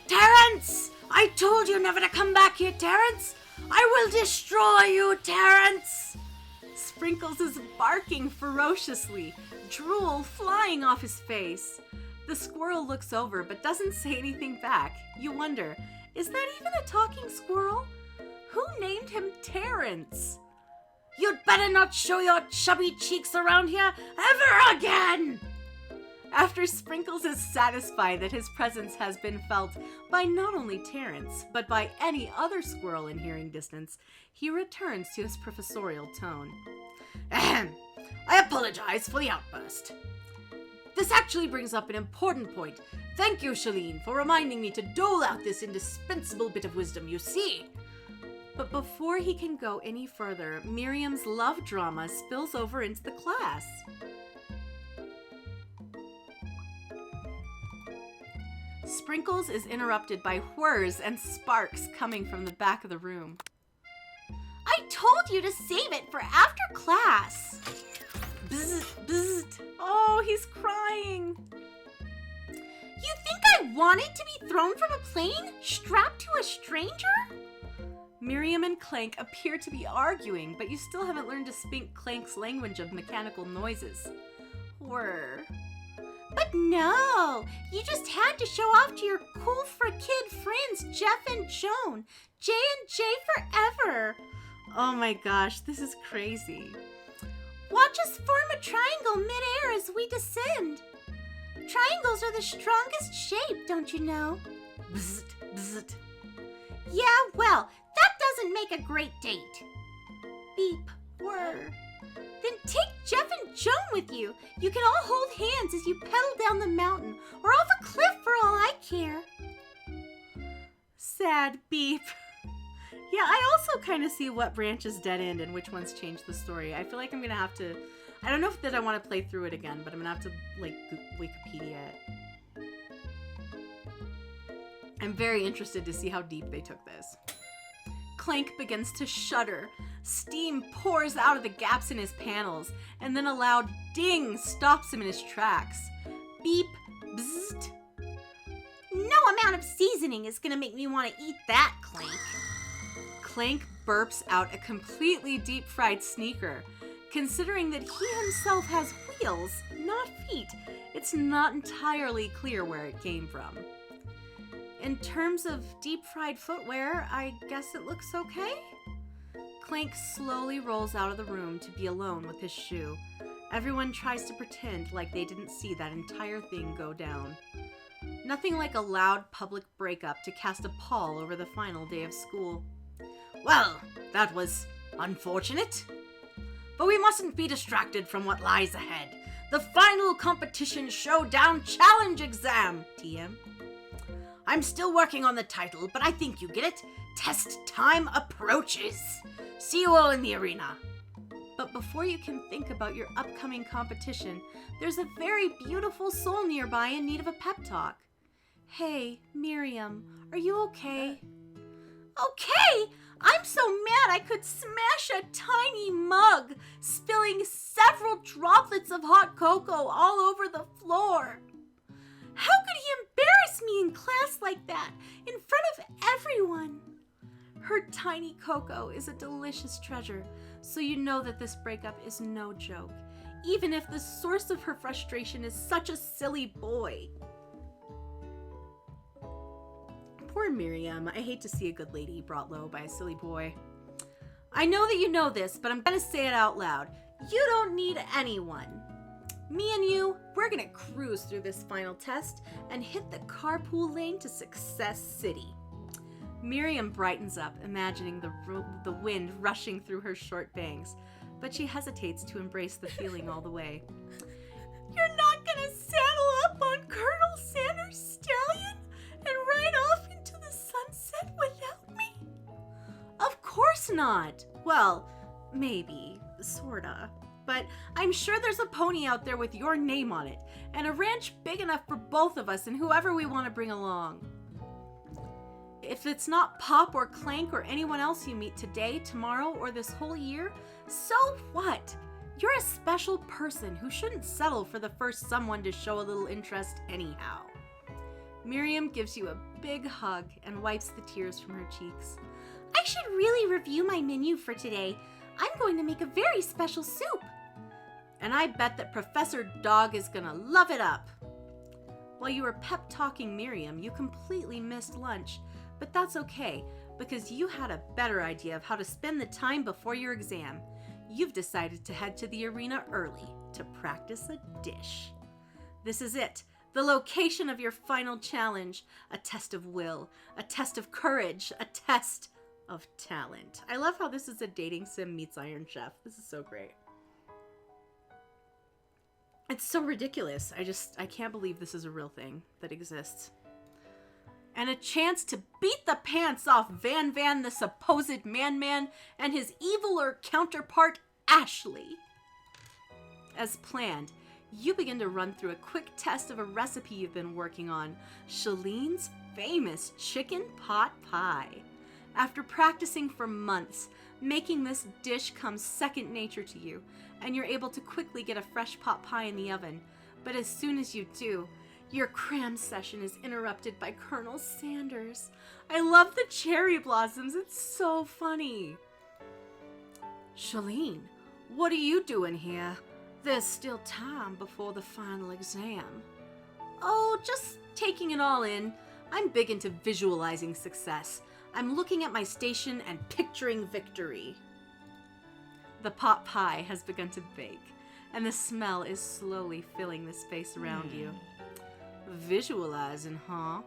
S1: Terrence! I told you never to come back here, Terrence! I will destroy you, Terrence! Sprinkles is barking ferociously, drool flying off his face. The squirrel looks over but doesn't say anything back. You wonder, is that even a talking squirrel? Who named him Terrence? You'd better not show your chubby cheeks around here ever again! After Sprinkles is satisfied that his presence has been felt by not only Terrence, but by any other squirrel in hearing distance, he returns to his professorial tone. Ahem. I apologize for the outburst. This actually brings up an important point. Thank you, Shalene, for reminding me to dole out this indispensable bit of wisdom, you see. But before he can go any further, Miriam's love drama spills over into the class. Sprinkles is interrupted by whirs and sparks coming from the back of the room.
S2: I told you to save it for after class.
S1: Bzzzt, bzzzt. Oh, he's crying.
S2: You think I wanted to be thrown from a plane, strapped to a stranger?
S1: Miriam and Clank appear to be arguing, but you still haven't learned to speak Clank's language of mechanical noises. Whir.
S2: But no, you just had to show off to your cool for kid friends Jeff and Joan. J&J forever.
S1: Oh my gosh, this is crazy.
S2: Watch us form a triangle mid-air as we descend. Triangles are the strongest shape, don't you know?
S1: Bzzzt, bzzzt.
S2: Yeah, well, that doesn't make a great date. Beep.
S1: Whir.
S2: Then take Jeff and Joan with you. You can all hold hands as you pedal down the mountain or off a cliff for all I care.
S1: Sad beep. Yeah, I also kind of see what branches dead end and which ones change the story. I feel like I'm going to have to... I don't know if that I want to play through it again, but I'm going to have to, like, Wikipedia it. I'm very interested to see how deep they took this. Clank begins to shudder. Steam pours out of the gaps in his panels, and then a loud ding stops him in his tracks. Beep, bzzzt.
S2: No amount of seasoning is going to make me want to eat that, Clank.
S1: Clank burps out a completely deep-fried sneaker. Considering that he himself has wheels, not feet, it's not entirely clear where it came from. In terms of deep-fried footwear, I guess it looks okay? Clank slowly rolls out of the room to be alone with his shoe. Everyone tries to pretend like they didn't see that entire thing go down. Nothing like a loud public breakup to cast a pall over the final day of school. Well, that was unfortunate. But we mustn't be distracted from what lies ahead. The final competition showdown challenge exam, TM. I'm still working on the title, but I think you get it. Test time approaches. See you all in the arena. But before you can think about your upcoming competition, there's a very beautiful soul nearby in need of a pep talk. Hey, Miriam, are you okay?
S2: Okay! I'm so mad I could smash a tiny mug, spilling several droplets of hot cocoa all over the floor. How could he embarrass me in class like that, in front of everyone?
S1: Her tiny Coco is a delicious treasure, so you know that this breakup is no joke, even if the source of her frustration is such a silly boy. Poor Miriam. I hate to see a good lady brought low by a silly boy. I know that you know this, but I'm gonna say it out loud. You don't need anyone. Me and you, we're gonna cruise through this final test and hit the carpool lane to Success City. Miriam brightens up, imagining the wind rushing through her short bangs, but she hesitates to embrace the feeling all the way.
S2: You're not gonna saddle up on Colonel Sanders' stallion and ride off into the sunset without me?
S1: Of course not. Well, maybe, sorta. But I'm sure there's a pony out there with your name on it, and a ranch big enough for both of us and whoever we want to bring along. If it's not Pop or Clank or anyone else you meet today, tomorrow, or this whole year, so what? You're a special person who shouldn't settle for the first someone to show a little interest anyhow. Miriam gives you a big hug and wipes the tears from her cheeks.
S2: I should really review my menu for today. I'm going to make a very special soup.
S1: And I bet that Professor Dog is gonna love it up. While you were pep-talking Miriam, you completely missed lunch. But that's okay, because you had a better idea of how to spend the time before your exam. You've decided to head to the arena early to practice a dish. This is it. The location of your final challenge. A test of will, a test of courage, a test of talent. I love how this is a dating sim meets Iron Chef. This is so great. It's so ridiculous. I can't believe this is a real thing that exists. And a chance to beat the pants off Van Van, the supposed man, and his eviler counterpart, Ashley. As planned, you begin to run through a quick test of a recipe you've been working on, Shalene's famous chicken pot pie. After practicing for months, making this dish comes second nature to you, and you're able to quickly get a fresh pot pie in the oven. But as soon as you do, your cram session is interrupted by Colonel Sanders. I love the cherry blossoms. It's so funny. Shalene, what are you doing here? There's still time before the final exam. Oh, just taking it all in. I'm big into visualizing success. I'm looking at my station and picturing victory. The pot pie has begun to bake, and the smell is slowly filling the space around you. Visualizing, huh?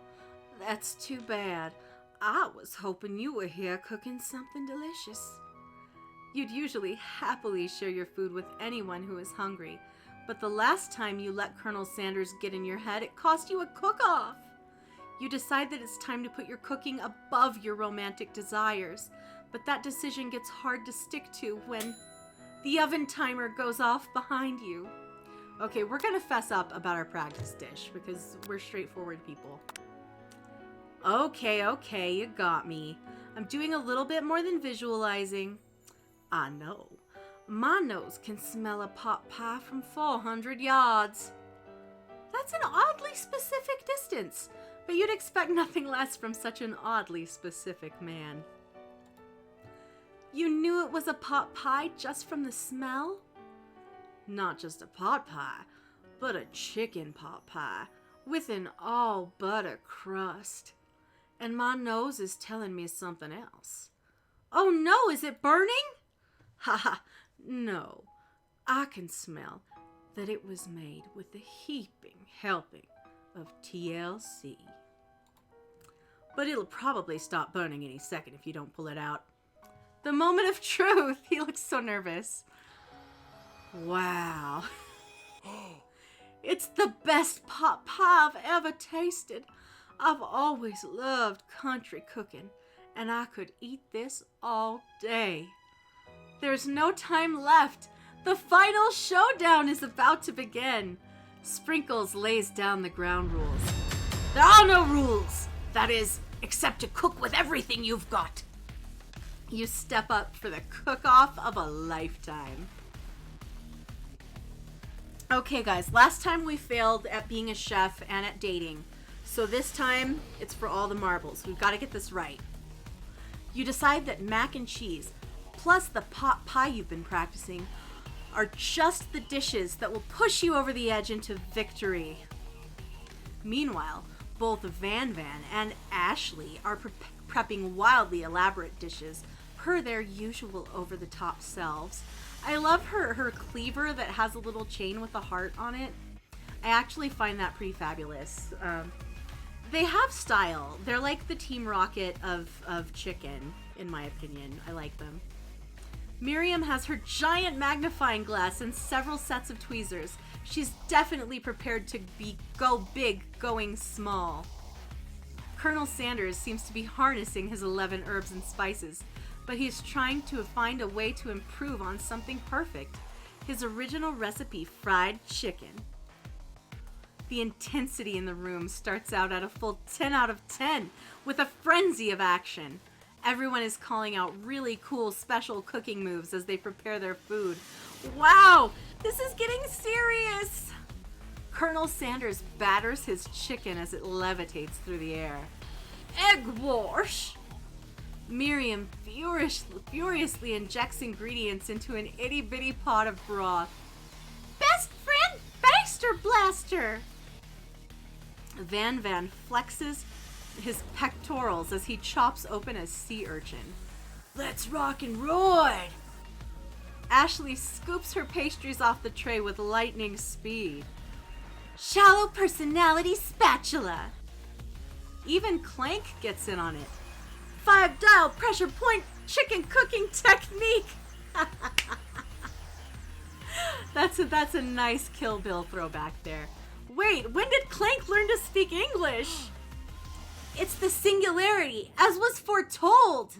S1: That's too bad. I was hoping you were here cooking something delicious. You'd usually happily share your food with anyone who is hungry, but the last time you let Colonel Sanders get in your head, it cost you a cook-off. You decide that it's time to put your cooking above your romantic desires, but that decision gets hard to stick to when the oven timer goes off behind you. Okay, we're gonna fess up about our practice dish because we're straightforward people. Okay, you got me. I'm doing a little bit more than visualizing. I know. My nose can smell a pot pie from 400 yards. That's an oddly specific distance, but you'd expect nothing less from such an oddly specific man. You knew it was a pot pie just from the smell? Not just a pot pie, but a chicken pot pie with an all butter crust. And my nose is telling me something else. Oh no, is it burning? Haha, no. I can smell that it was made with a heaping helping of TLC. But it'll probably stop burning any second if you don't pull it out. The moment of truth. He looks so nervous. Wow. It's the best pot pie I've ever tasted. I've always loved country cooking, and I could eat this all day. There's no time left. The final showdown is about to begin. Sprinkles lays down the ground rules. There are no rules. That is, except to cook with everything you've got. You step up for the cook-off of a lifetime. Okay, guys, last time we failed at being a chef and at dating. So this time, it's for all the marbles. We've got to get this right. You decide that mac and cheese, plus the pot pie you've been practicing, are just the dishes that will push you over the edge into victory. Meanwhile, both Van Van and Ashley are prepping wildly elaborate dishes per their usual over-the-top selves. I love her cleaver that has a little chain with a heart on it. I actually find that pretty fabulous. They have style. They're like the Team Rocket of chicken, in my opinion. I like them. Miriam has her giant magnifying glass and several sets of tweezers. She's definitely prepared to go big, going small. Colonel Sanders seems to be harnessing his 11 herbs and spices, but he's trying to find a way to improve on something perfect. His original recipe, fried chicken. The intensity in the room starts out at a full 10 out of 10 with a frenzy of action. Everyone is calling out really cool special cooking moves as they prepare their food. Wow, this is getting serious. Colonel Sanders batters his chicken as it levitates through the air. Egg wash! Miriam furiously injects ingredients into an itty-bitty pot of broth. Best friend Baster Blaster! Van Van flexes his pectorals as he chops open a sea urchin. Let's rock and roll! Ashley scoops her pastries off the tray with lightning speed. Shallow personality spatula. Even Clank gets in on it. 5-dial pressure point chicken cooking technique. That's a nice Kill Bill throwback there. Wait, when did Clank learn to speak English?
S2: It's the singularity, as was foretold.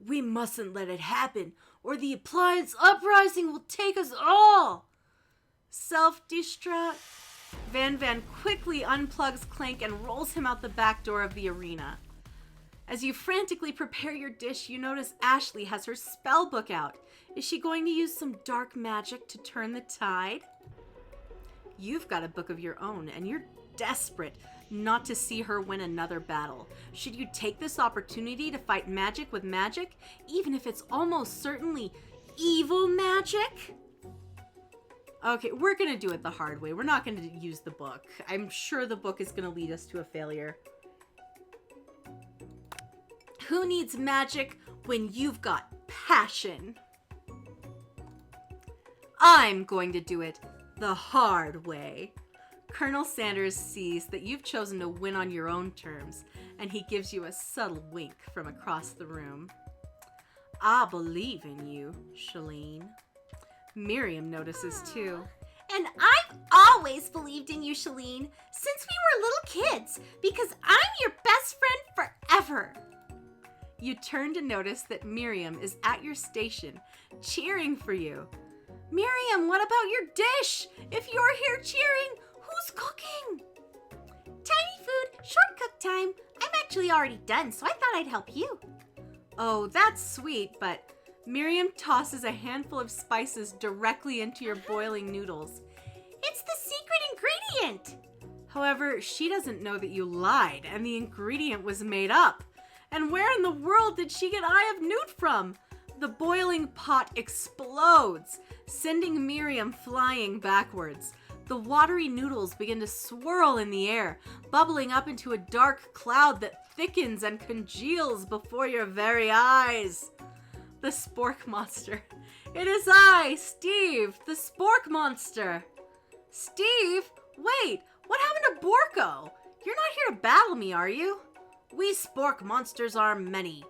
S1: We mustn't let it happen, or the appliance uprising will take us all. Self-destruct. Van Van quickly unplugs Clank and rolls him out the back door of the arena. As you frantically prepare your dish, you notice Ashley has her spell book out. Is she going to use some dark magic to turn the tide? You've got a book of your own, and you're desperate not to see her win another battle. Should you take this opportunity to fight magic with magic, even if it's almost certainly evil magic? Okay, we're gonna do it the hard way. We're not gonna use the book. I'm sure the book is gonna lead us to a failure. Who needs magic when you've got passion? I'm going to do it the hard way. Colonel Sanders sees that you've chosen to win on your own terms, and he gives you a subtle wink from across the room. I believe in you, Shalene. Miriam notices too.
S2: And I've always believed in you, Shalene, since we were little kids, because I'm your best friend forever.
S1: You turn to notice that Miriam is at your station, cheering for you. Miriam, what about your dish? If you're here cheering, who's cooking?
S2: Tiny food, short cook time. I'm actually already done, so I thought I'd help you.
S1: Oh, that's sweet, but Miriam tosses a handful of spices directly into your boiling noodles.
S2: It's the secret ingredient.
S1: However, she doesn't know that you lied and the ingredient was made up. And where in the world did she get Eye of Newt from? The boiling pot explodes, sending Miriam flying backwards. The watery noodles begin to swirl in the air, bubbling up into a dark cloud that thickens and congeals before your very eyes. The Spork Monster. It is I, Steve, the Spork Monster. Steve? Wait, what happened to Borko? You're not here to battle me, are you? We Spork Monsters are many.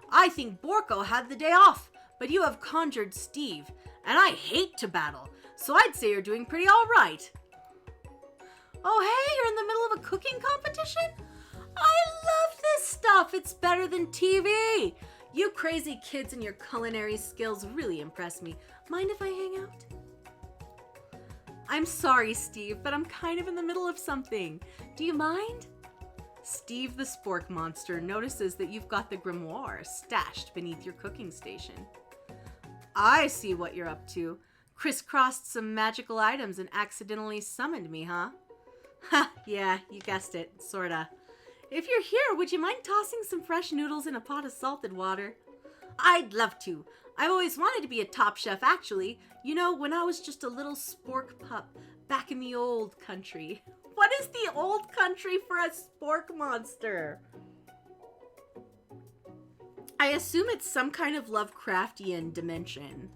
S1: I think Borko had the day off, but you have conjured Steve, and I hate to battle, so I'd say you're doing pretty all right. Oh, hey, you're in the middle of a cooking competition? I love this stuff. It's better than TV. You crazy kids and your culinary skills really impress me. Mind if I hang out? I'm sorry, Steve, but I'm kind of in the middle of something. Do you mind? Steve the Spork Monster notices that you've got the grimoire stashed beneath your cooking station. I see what you're up to. Crisscrossed some magical items and accidentally summoned me, huh? Ha, yeah, you guessed it, sorta. If you're here, would you mind tossing some fresh noodles in a pot of salted water? I'd love to. I've always wanted to be a top chef, actually. You know, when I was just a little spork pup back in the old country. What is the old country for a spork monster? I assume it's some kind of Lovecraftian dimension.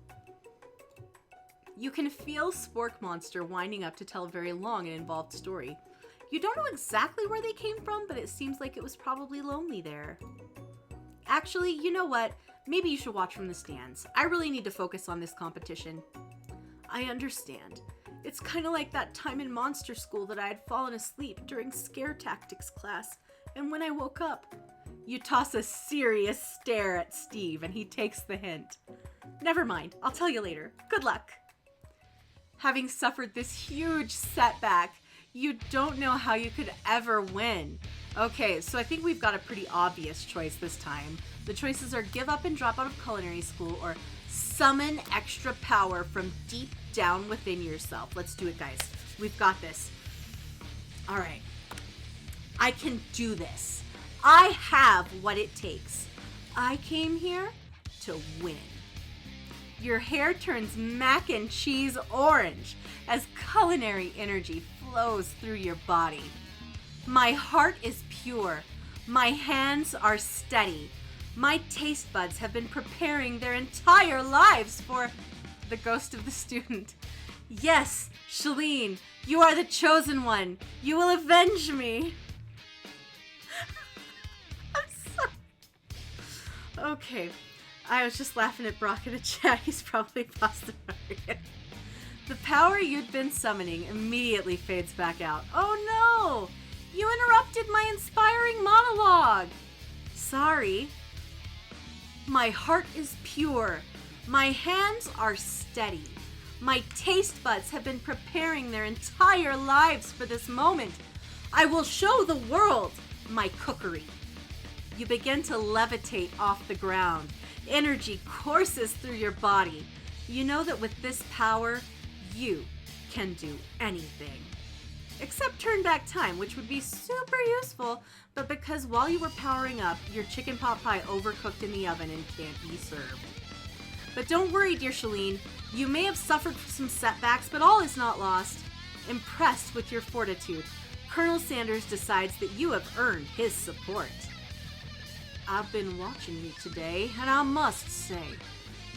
S1: You can feel Spork Monster winding up to tell a very long and involved story. You don't know exactly where they came from, but it seems like it was probably lonely there. Actually, you know what? Maybe you should watch from the stands. I really need to focus on this competition. I understand. It's kind of like that time in monster school that I had fallen asleep during scare tactics class, and when I woke up, you toss a serious stare at Steve, and he takes the hint. Never mind, I'll tell you later. Good luck. Having suffered this huge setback, you don't know how you could ever win. Okay, so I think we've got a pretty obvious choice this time. The choices are give up and drop out of culinary school or summon extra power from deep down within yourself. Let's do it, guys. We've got this. All right. I can do this. I have what it takes. I came here to win. Your hair turns mac and cheese orange as culinary energy flows through your body. My heart is pure. My hands are steady. My taste buds have been preparing their entire lives for the ghost of the student. Yes, Shalene, you are the chosen one. You will avenge me. I'm sorry. Okay. I was just laughing at Brock in the chat. He's probably paused the target. The power you'd been summoning immediately fades back out. Oh no! You interrupted my inspiring monologue! Sorry. My heart is pure. My hands are steady. My taste buds have been preparing their entire lives for this moment. I will show the world my cookery. You begin to levitate off the ground. Energy courses through your body. You know that with this power, you can do anything. Except turn back time, which would be super useful, but because while you were powering up, your chicken pot pie overcooked in the oven and can't be served. But don't worry, dear Shalene. You may have suffered some setbacks, but all is not lost. Impressed with your fortitude, Colonel Sanders decides that you have earned his support. I've been watching you today, and I must say,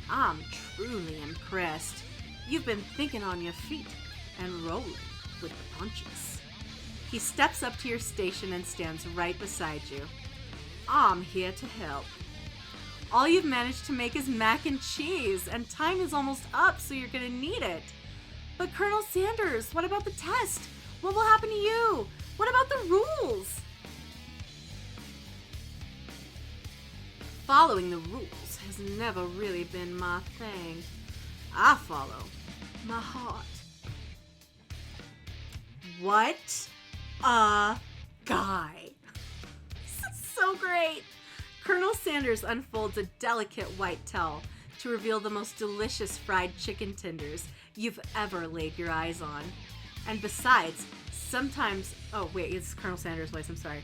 S1: I'm truly impressed. You've been thinking on your feet and rolling with the punches. He steps up to your station and stands right beside you. I'm here to help. All you've managed to make is mac and cheese, and time is almost up, so you're gonna need it. But Colonel Sanders, what about the test? What will happen to you? What about the rules? Following the rules has never really been my thing. I follow my heart. What a guy. This is so great. Colonel Sanders unfolds a delicate white towel to reveal the most delicious fried chicken tenders you've ever laid your eyes on. And besides, sometimes... Oh, wait, it's Colonel Sanders' voice, I'm sorry.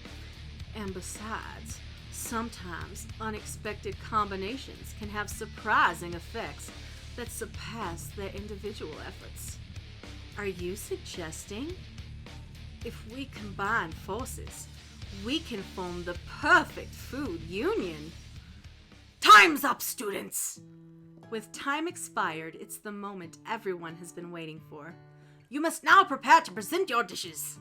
S1: And besides, sometimes unexpected combinations can have surprising effects that surpass their individual efforts. Are you suggesting if we combine forces, we can form the perfect food union? Time's up, students! With time expired, it's the moment everyone has been waiting for. You must now prepare to present your dishes.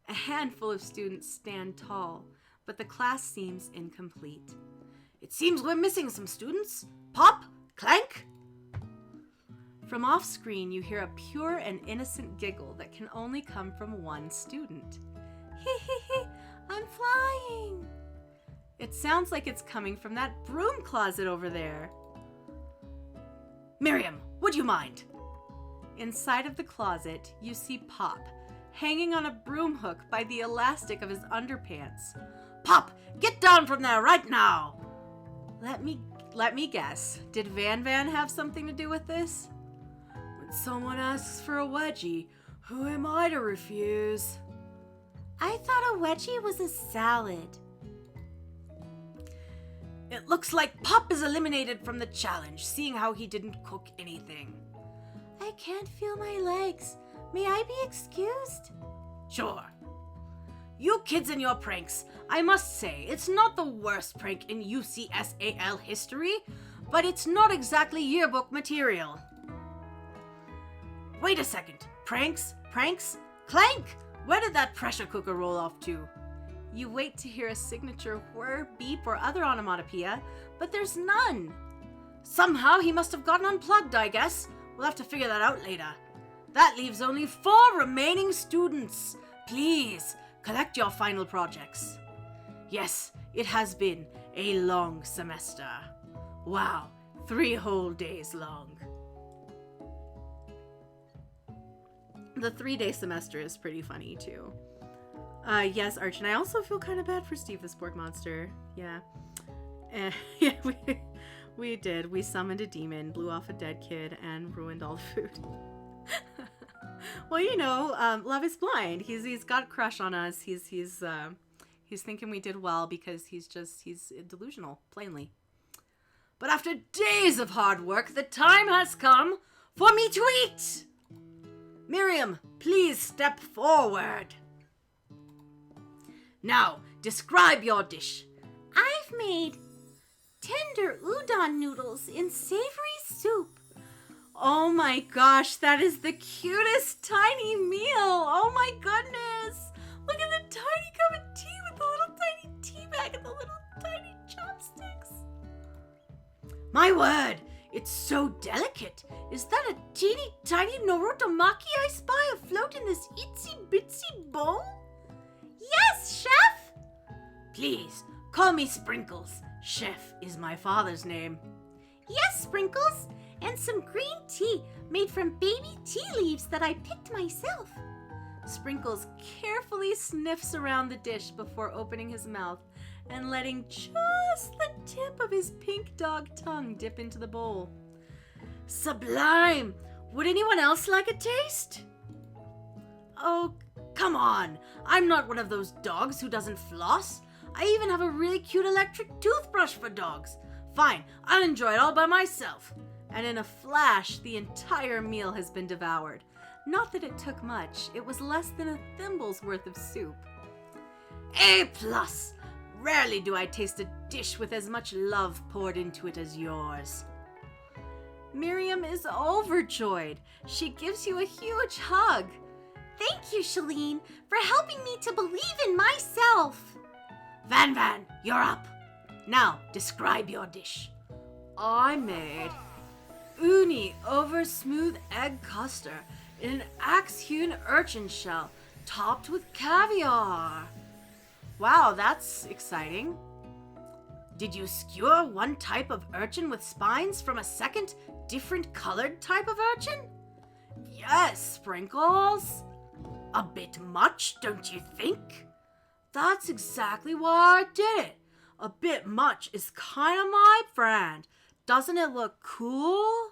S1: A handful of students stand tall, but the class seems incomplete. It seems we're missing some students. Pop? Clank? From off-screen, you hear a pure and innocent giggle that can only come from one student. Hee hee hee, I'm flying. It sounds like it's coming from that broom closet over there. Miriam, would you mind? Inside of the closet, you see Pop, hanging on a broom hook by the elastic of his underpants. Pop, get down from there right now! Let me guess. Did Van Van have something to do with this? When someone asks for a wedgie, who am I to refuse? I thought a wedgie was a salad. It looks like Pop is eliminated from the challenge, seeing how he didn't cook anything. I can't feel my legs. May I be excused? Sure. You kids and your pranks. I must say, it's not the worst prank in UCSAL history, but it's not exactly yearbook material. Wait a second. Pranks? Clank! Where did that pressure cooker roll off to? You wait to hear a signature whir, beep, or other onomatopoeia, but there's none. Somehow he must have gotten unplugged, I guess. We'll have to figure that out later. That leaves only 4 remaining students. Please, collect your final projects. Yes, it has been a long semester. Wow, 3 whole days long. The 3-day semester is pretty funny, too. Yes, Arch, and I also feel kind of bad for Steve the Spork Monster. Yeah. Yeah, we did. We summoned a demon, blew off a dead kid, and ruined all the food. Well, you know, love is blind. He's got a crush on us. He's thinking we did well because he's delusional, plainly. But after days of hard work, the time has come for me to eat. Miriam, please step forward. Now, describe your dish. I've made tender udon noodles in savory soup. Oh my gosh, that is the cutest
S2: word! It's so delicate. Is that a teeny tiny Norotomaki I spy afloat in this itsy bitsy bowl?
S1: Yes, Chef!
S2: Please, call me Sprinkles. Chef is my father's name.
S1: Yes, Sprinkles, and some green tea made from baby tea leaves that I picked myself. Sprinkles carefully sniffs around the dish before opening his mouth and letting just the tip of his pink dog tongue dip into the bowl.
S2: Sublime! Would anyone else like a taste? Oh, come on. I'm not one of those dogs who doesn't floss. I even have a really cute electric toothbrush for dogs. Fine, I'll enjoy it all by myself.
S1: And in a flash, the entire meal has been devoured. Not that it took much. It was less than a thimble's worth of soup.
S2: A+. Rarely do I taste a dish with as much love poured into it as yours.
S1: Miriam is overjoyed. She gives you a huge hug.
S2: Thank you, Shalene, for helping me to believe in myself. Van, you're up. Now, describe your dish.
S1: I made uni over smooth egg custard in an axe-hewn urchin shell topped with caviar. Wow, that's exciting.
S2: Did you skewer one type of urchin with spines from a second, different colored type of urchin?
S1: Yes, Sprinkles.
S2: A bit much, don't you think?
S1: That's exactly why I did it. A bit much is kind of my brand. Doesn't it look cool?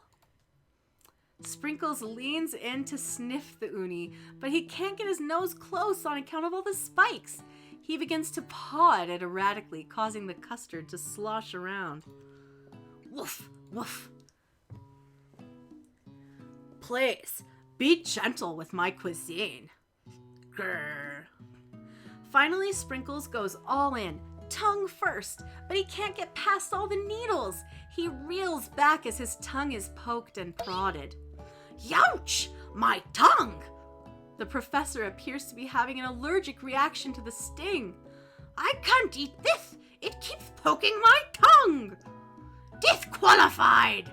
S1: Sprinkles leans in to sniff the uni, but he can't get his nose close on account of all the spikes. He begins to paw at it erratically, causing the custard to slosh around.
S2: Woof, woof.
S1: Please, be gentle with my cuisine. Grrr. Finally, Sprinkles goes all in, tongue first, but he can't get past all the needles. He reels back as his tongue is poked and prodded.
S2: Youch! My tongue!
S1: The professor appears to be having an allergic reaction to the sting.
S2: I can't eat this! It keeps poking my tongue! Disqualified!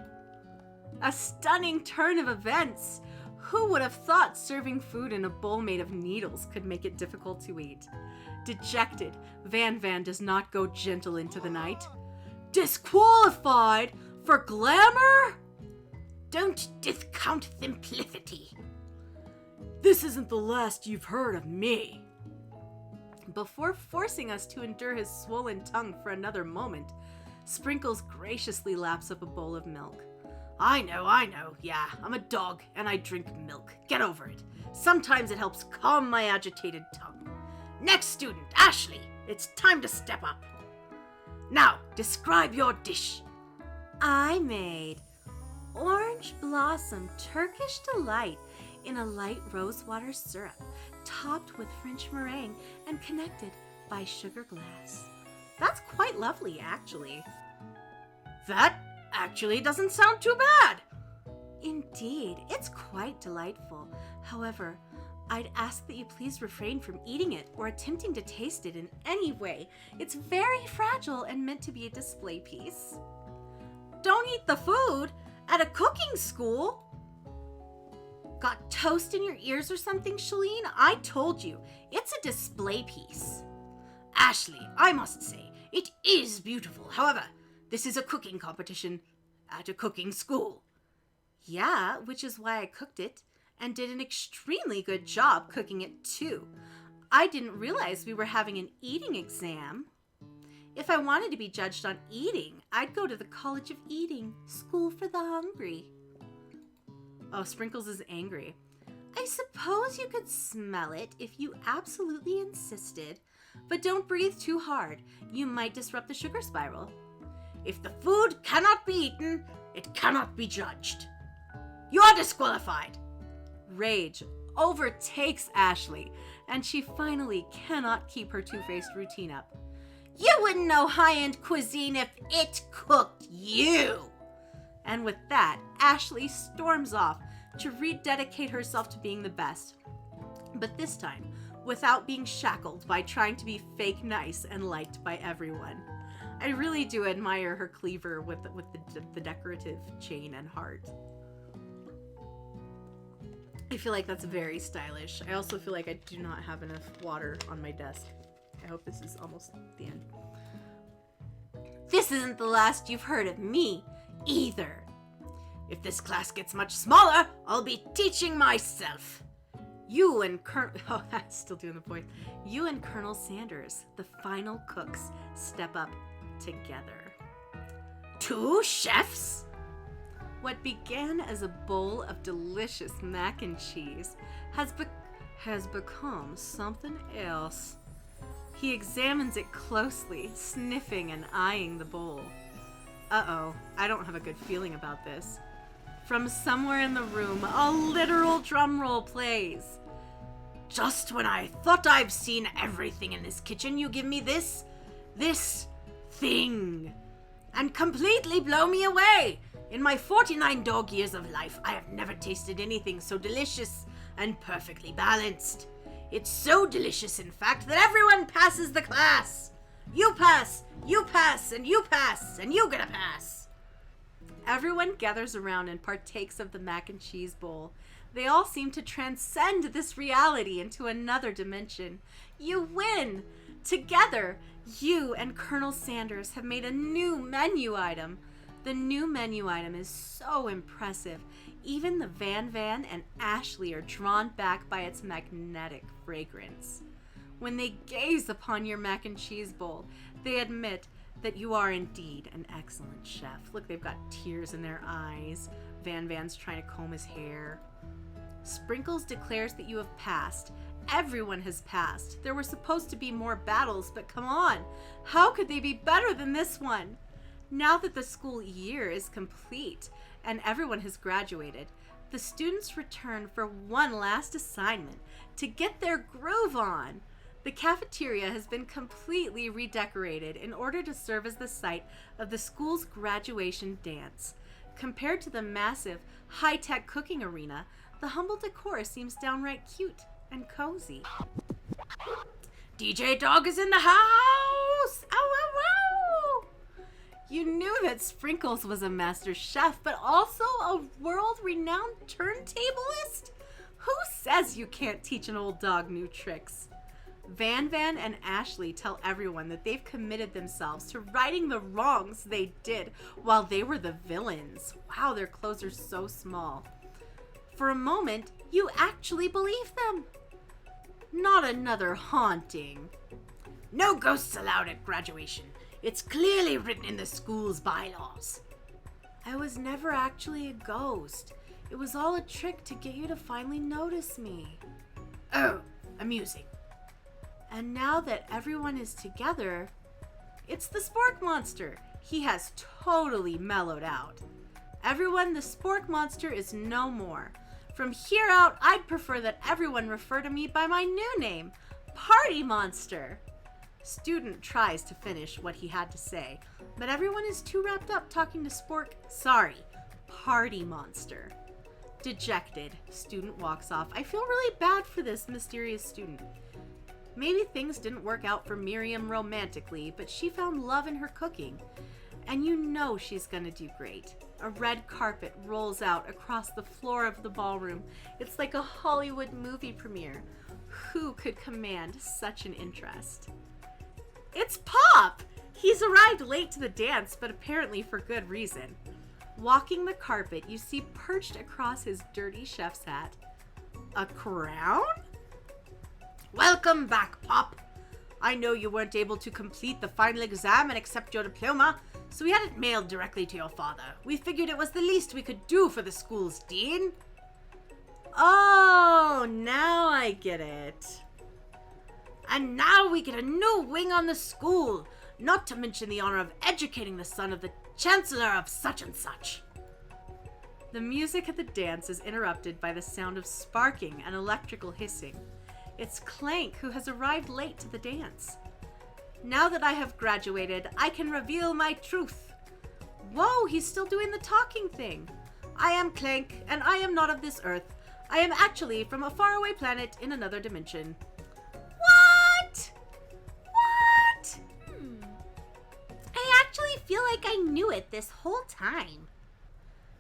S1: A stunning turn of events. Who would have thought serving food in a bowl made of needles could make it difficult to eat? Dejected, Van does not go gentle into the night. Disqualified? For glamour?
S2: Don't discount simplicity.
S1: This isn't the last you've heard of me. Before forcing us to endure his swollen tongue for another moment, Sprinkles graciously laps up a bowl of milk.
S2: I know. Yeah, I'm a dog and I drink milk. Get over it. Sometimes it helps calm my agitated tongue. Next student, Ashley. It's time to step up. Now, describe your dish.
S1: I made orange blossom Turkish delight in a light rosewater syrup, topped with French meringue and connected by sugar glass. That's quite lovely, actually.
S2: That actually doesn't sound too bad.
S1: Indeed, it's quite delightful. However, I'd ask that you please refrain from eating it or attempting to taste it in any way. It's very fragile and meant to be a display piece. Don't eat the food at a cooking school. Got toast in your ears or something, Shalene? I told you, it's a display piece.
S2: Ashley, I must say, it is beautiful. However, this is a cooking competition at a cooking school.
S1: Yeah, which is why I cooked it, and did an extremely good job cooking it too. I didn't realize we were having an eating exam. If I wanted to be judged on eating, I'd go to the College of Eating, School for the Hungry. Oh, Sprinkles is angry. I suppose you could smell it if you absolutely insisted, but don't breathe too hard. You might disrupt the sugar spiral.
S2: If the food cannot be eaten, it cannot be judged. You are disqualified.
S1: Rage overtakes Ashley, and she finally cannot keep her two-faced routine up.
S2: You wouldn't know high-end cuisine if it cooked you.
S1: And with that, Ashley storms off to rededicate herself to being the best. But this time, without being shackled by trying to be fake nice and liked by everyone. I really do admire her cleaver with the decorative chain and heart. I feel like that's very stylish. I also feel like I do not have enough water on my desk. I hope this is almost the end.
S2: This isn't the last you've heard of me, either. If this class gets much smaller, I'll be teaching myself.
S1: You and oh, I'm still doing the voice. You and Colonel Sanders, the final cooks, step up together.
S2: 2 chefs?
S1: What began as a bowl of delicious mac and cheese has become something else. He examines it closely, sniffing and eyeing the bowl. Uh-oh, I don't have a good feeling about this. From somewhere in the room, a literal drum roll plays.
S2: Just when I thought I've seen everything in this kitchen, you give me this thing, and completely blow me away. In my 49 dog years of life, I have never tasted anything so delicious and perfectly balanced. It's so delicious, in fact, that everyone passes the class. You pass, and you pass, and you get a pass.
S1: Everyone gathers around and partakes of the mac and cheese bowl. They all seem to transcend this reality into another dimension. You win! Together, you and Colonel Sanders have made a new menu item. The new menu item is so impressive. Even the Van and Ashley are drawn back by its magnetic fragrance. When they gaze upon your mac and cheese bowl, they admit that you are indeed an excellent chef. Look, they've got tears in their eyes. Van's trying to comb his hair. Sprinkles declares that you have passed. Everyone has passed. There were supposed to be more battles, but come on. How could they be better than this one? Now that the school year is complete and everyone has graduated, the students return for one last assignment to get their groove on. The cafeteria has been completely redecorated in order to serve as the site of the school's graduation dance. Compared to the massive, high-tech cooking arena, the humble decor seems downright cute and cozy.
S2: DJ Dog is in the house! Ow, ow, ow!
S1: You knew that Sprinkles was a master chef, but also a world-renowned turntablist? Who says you can't teach an old dog new tricks? Van and Ashley tell everyone that they've committed themselves to righting the wrongs they did while they were the villains. Wow, their clothes are so small. For a moment, you actually believe them. Not another haunting.
S2: No ghosts allowed at graduation. It's clearly written in the school's bylaws.
S1: I was never actually a ghost. It was all a trick to get you to finally notice me.
S2: Oh, amusing.
S1: And now that everyone is together, it's the Spork Monster. He has totally mellowed out. Everyone, the Spork Monster is no more. From here out, I'd prefer that everyone refer to me by my new name, Party Monster. Student tries to finish what he had to say, but everyone is too wrapped up talking to Party Monster. Dejected, student walks off. I feel really bad for this mysterious student. Maybe things didn't work out for Miriam romantically, but she found love in her cooking. And you know she's gonna do great. A red carpet rolls out across the floor of the ballroom. It's like a Hollywood movie premiere. Who could command such an interest? It's Pop! He's arrived late to the dance, but apparently for good reason. Walking the carpet, you see perched across his dirty chef's hat a crown?
S2: Welcome back, Pop. I know you weren't able to complete the final exam and accept your diploma, so we had it mailed directly to your father. We figured it was the least we could do for the school's dean.
S1: Oh, now I get it.
S2: And now we get a new wing on the school, not to mention the honor of educating the son of the chancellor of such and such.
S1: The music at the dance is interrupted by the sound of sparking and electrical hissing. It's Clank, who has arrived late to the dance. Now that I have graduated, I can reveal my truth. Whoa, he's still doing the talking thing. I am Clank, and I am not of this earth. I am actually from a faraway planet in another dimension.
S2: What? Hey, feel like I knew it this whole time.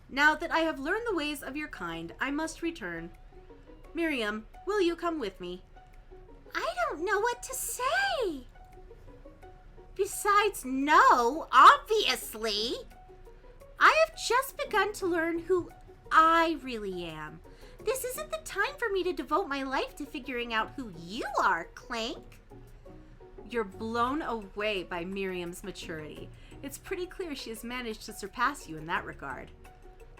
S1: Now that I have learned the ways of your kind, I must return. Miriam, will you come with me?
S2: I don't know what to say. Besides, no, obviously. I have just begun to learn who I really am. This isn't the time for me to devote my life to figuring out who you are, Clank.
S1: You're blown away by Miriam's maturity. It's pretty clear she has managed to surpass you in that regard.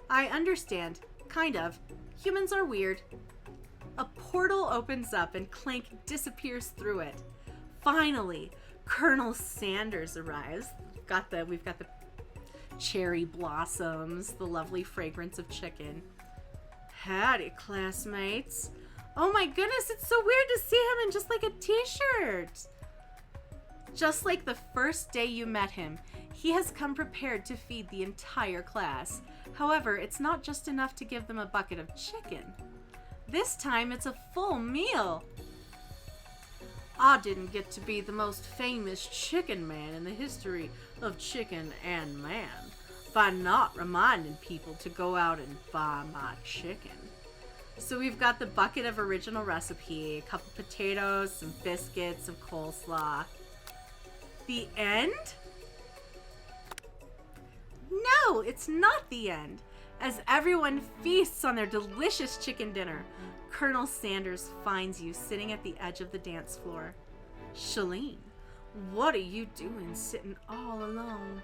S1: I understand. Kind of. Humans are weird. A portal opens up and Clank disappears through it. Finally, Colonel Sanders arrives. We've got the cherry blossoms, the lovely fragrance of chicken. Howdy, classmates. Oh my goodness, it's so weird to see him in just like a t-shirt. Just like the first day you met him, he has come prepared to feed the entire class. However, it's not just enough to give them a bucket of chicken. This time, it's a full meal. I didn't get to be the most famous chicken man in the history of chicken and man by not reminding people to go out and buy my chicken. So we've got the bucket of original recipe, a couple potatoes, some biscuits, some coleslaw. The end? No, it's not the end. As everyone feasts on their delicious chicken dinner, Colonel Sanders finds you sitting at the edge of the dance floor. Shalene, what are you doing sitting all alone?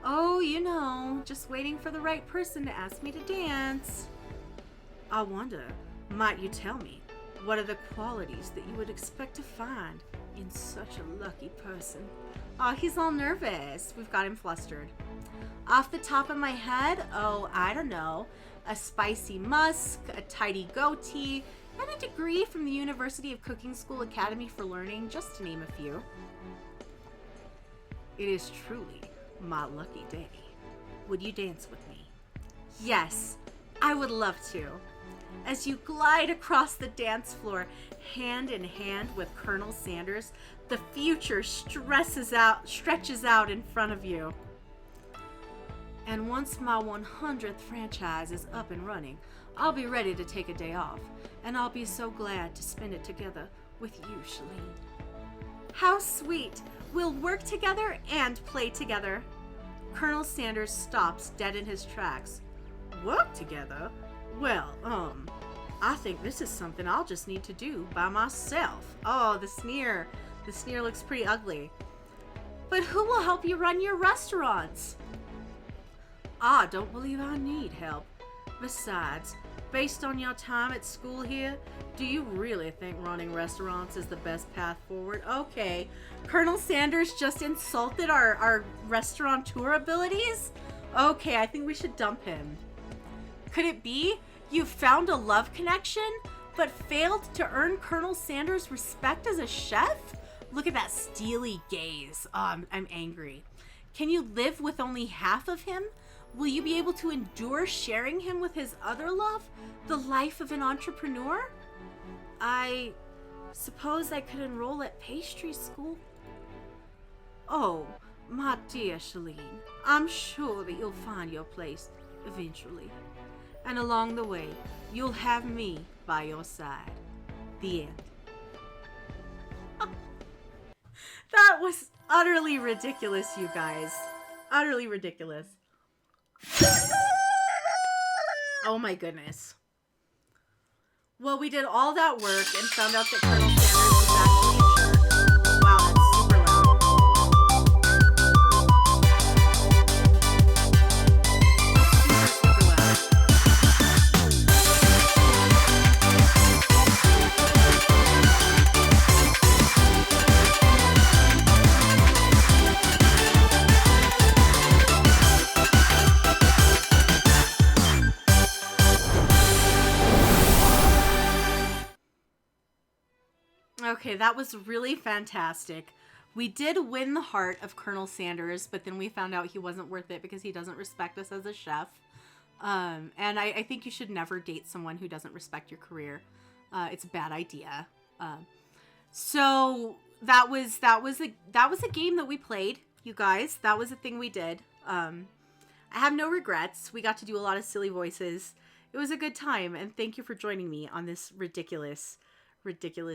S1: Oh, you know, just waiting for the right person to ask me to dance. I wonder, might you tell me, what are the qualities that you would expect to find in such a lucky person? Oh, he's all nervous. We've got him flustered. Off the top of my head, oh, I don't know, a spicy musk, a tidy goatee, and a degree from the University of Cooking School Academy for Learning, just to name a few. It is truly my lucky day. Would you dance with me? Yes, I would love to. As you glide across the dance floor, hand in hand with Colonel Sanders, the future stretches out in front of you. And once my 100th franchise is up and running, I'll be ready to take a day off, and I'll be so glad to spend it together with you, Shalene. How sweet! We'll work together and play together. Colonel Sanders stops dead in his tracks. Work together? Well, I think this is something I'll just need to do by myself. Oh, the sneer. The sneer looks pretty ugly. But who will help you run your restaurants? I don't believe I need help. Besides, based on your time at school here, do you really think running restaurants is the best path forward? Okay, Colonel Sanders just insulted our restaurateur abilities? Okay, I think we should dump him. Could it be you found a love connection, but failed to earn Colonel Sanders' respect as a chef? Look at that steely gaze. Oh, I'm angry. Can you live with only half of him? Will you be able to endure sharing him with his other love, the life of an entrepreneur? I suppose I could enroll at pastry school. Oh, my dear Shalene, I'm sure that you'll find your place eventually. And along the way, you'll have me by your side. The end. That was utterly ridiculous, you guys. Utterly ridiculous. Oh my goodness. Well, we did all that work and found out that Colonel Sanders was actually a jerk. Wow, that's super loud. Super loud. Okay, that was really fantastic. We did win the heart of Colonel Sanders, but then we found out he wasn't worth it because he doesn't respect us as a chef. And I think you should never date someone who doesn't respect your career. It's a bad idea. So that was a game that we played. you guys. That was a thing we did. I have no regrets. We got to do a lot of silly voices. It was a good time, and thank you for joining me on this ridiculous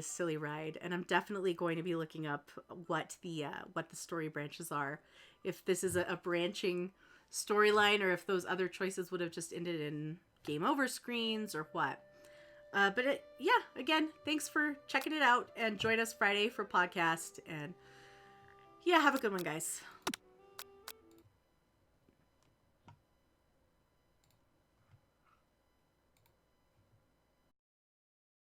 S1: silly ride. And I'm definitely going to be looking up what the story branches are, if this is a branching storyline, or if those other choices would have just ended in game over screens or what. Again, thanks for checking it out, and join us Friday for podcast. And yeah, have a good one, guys.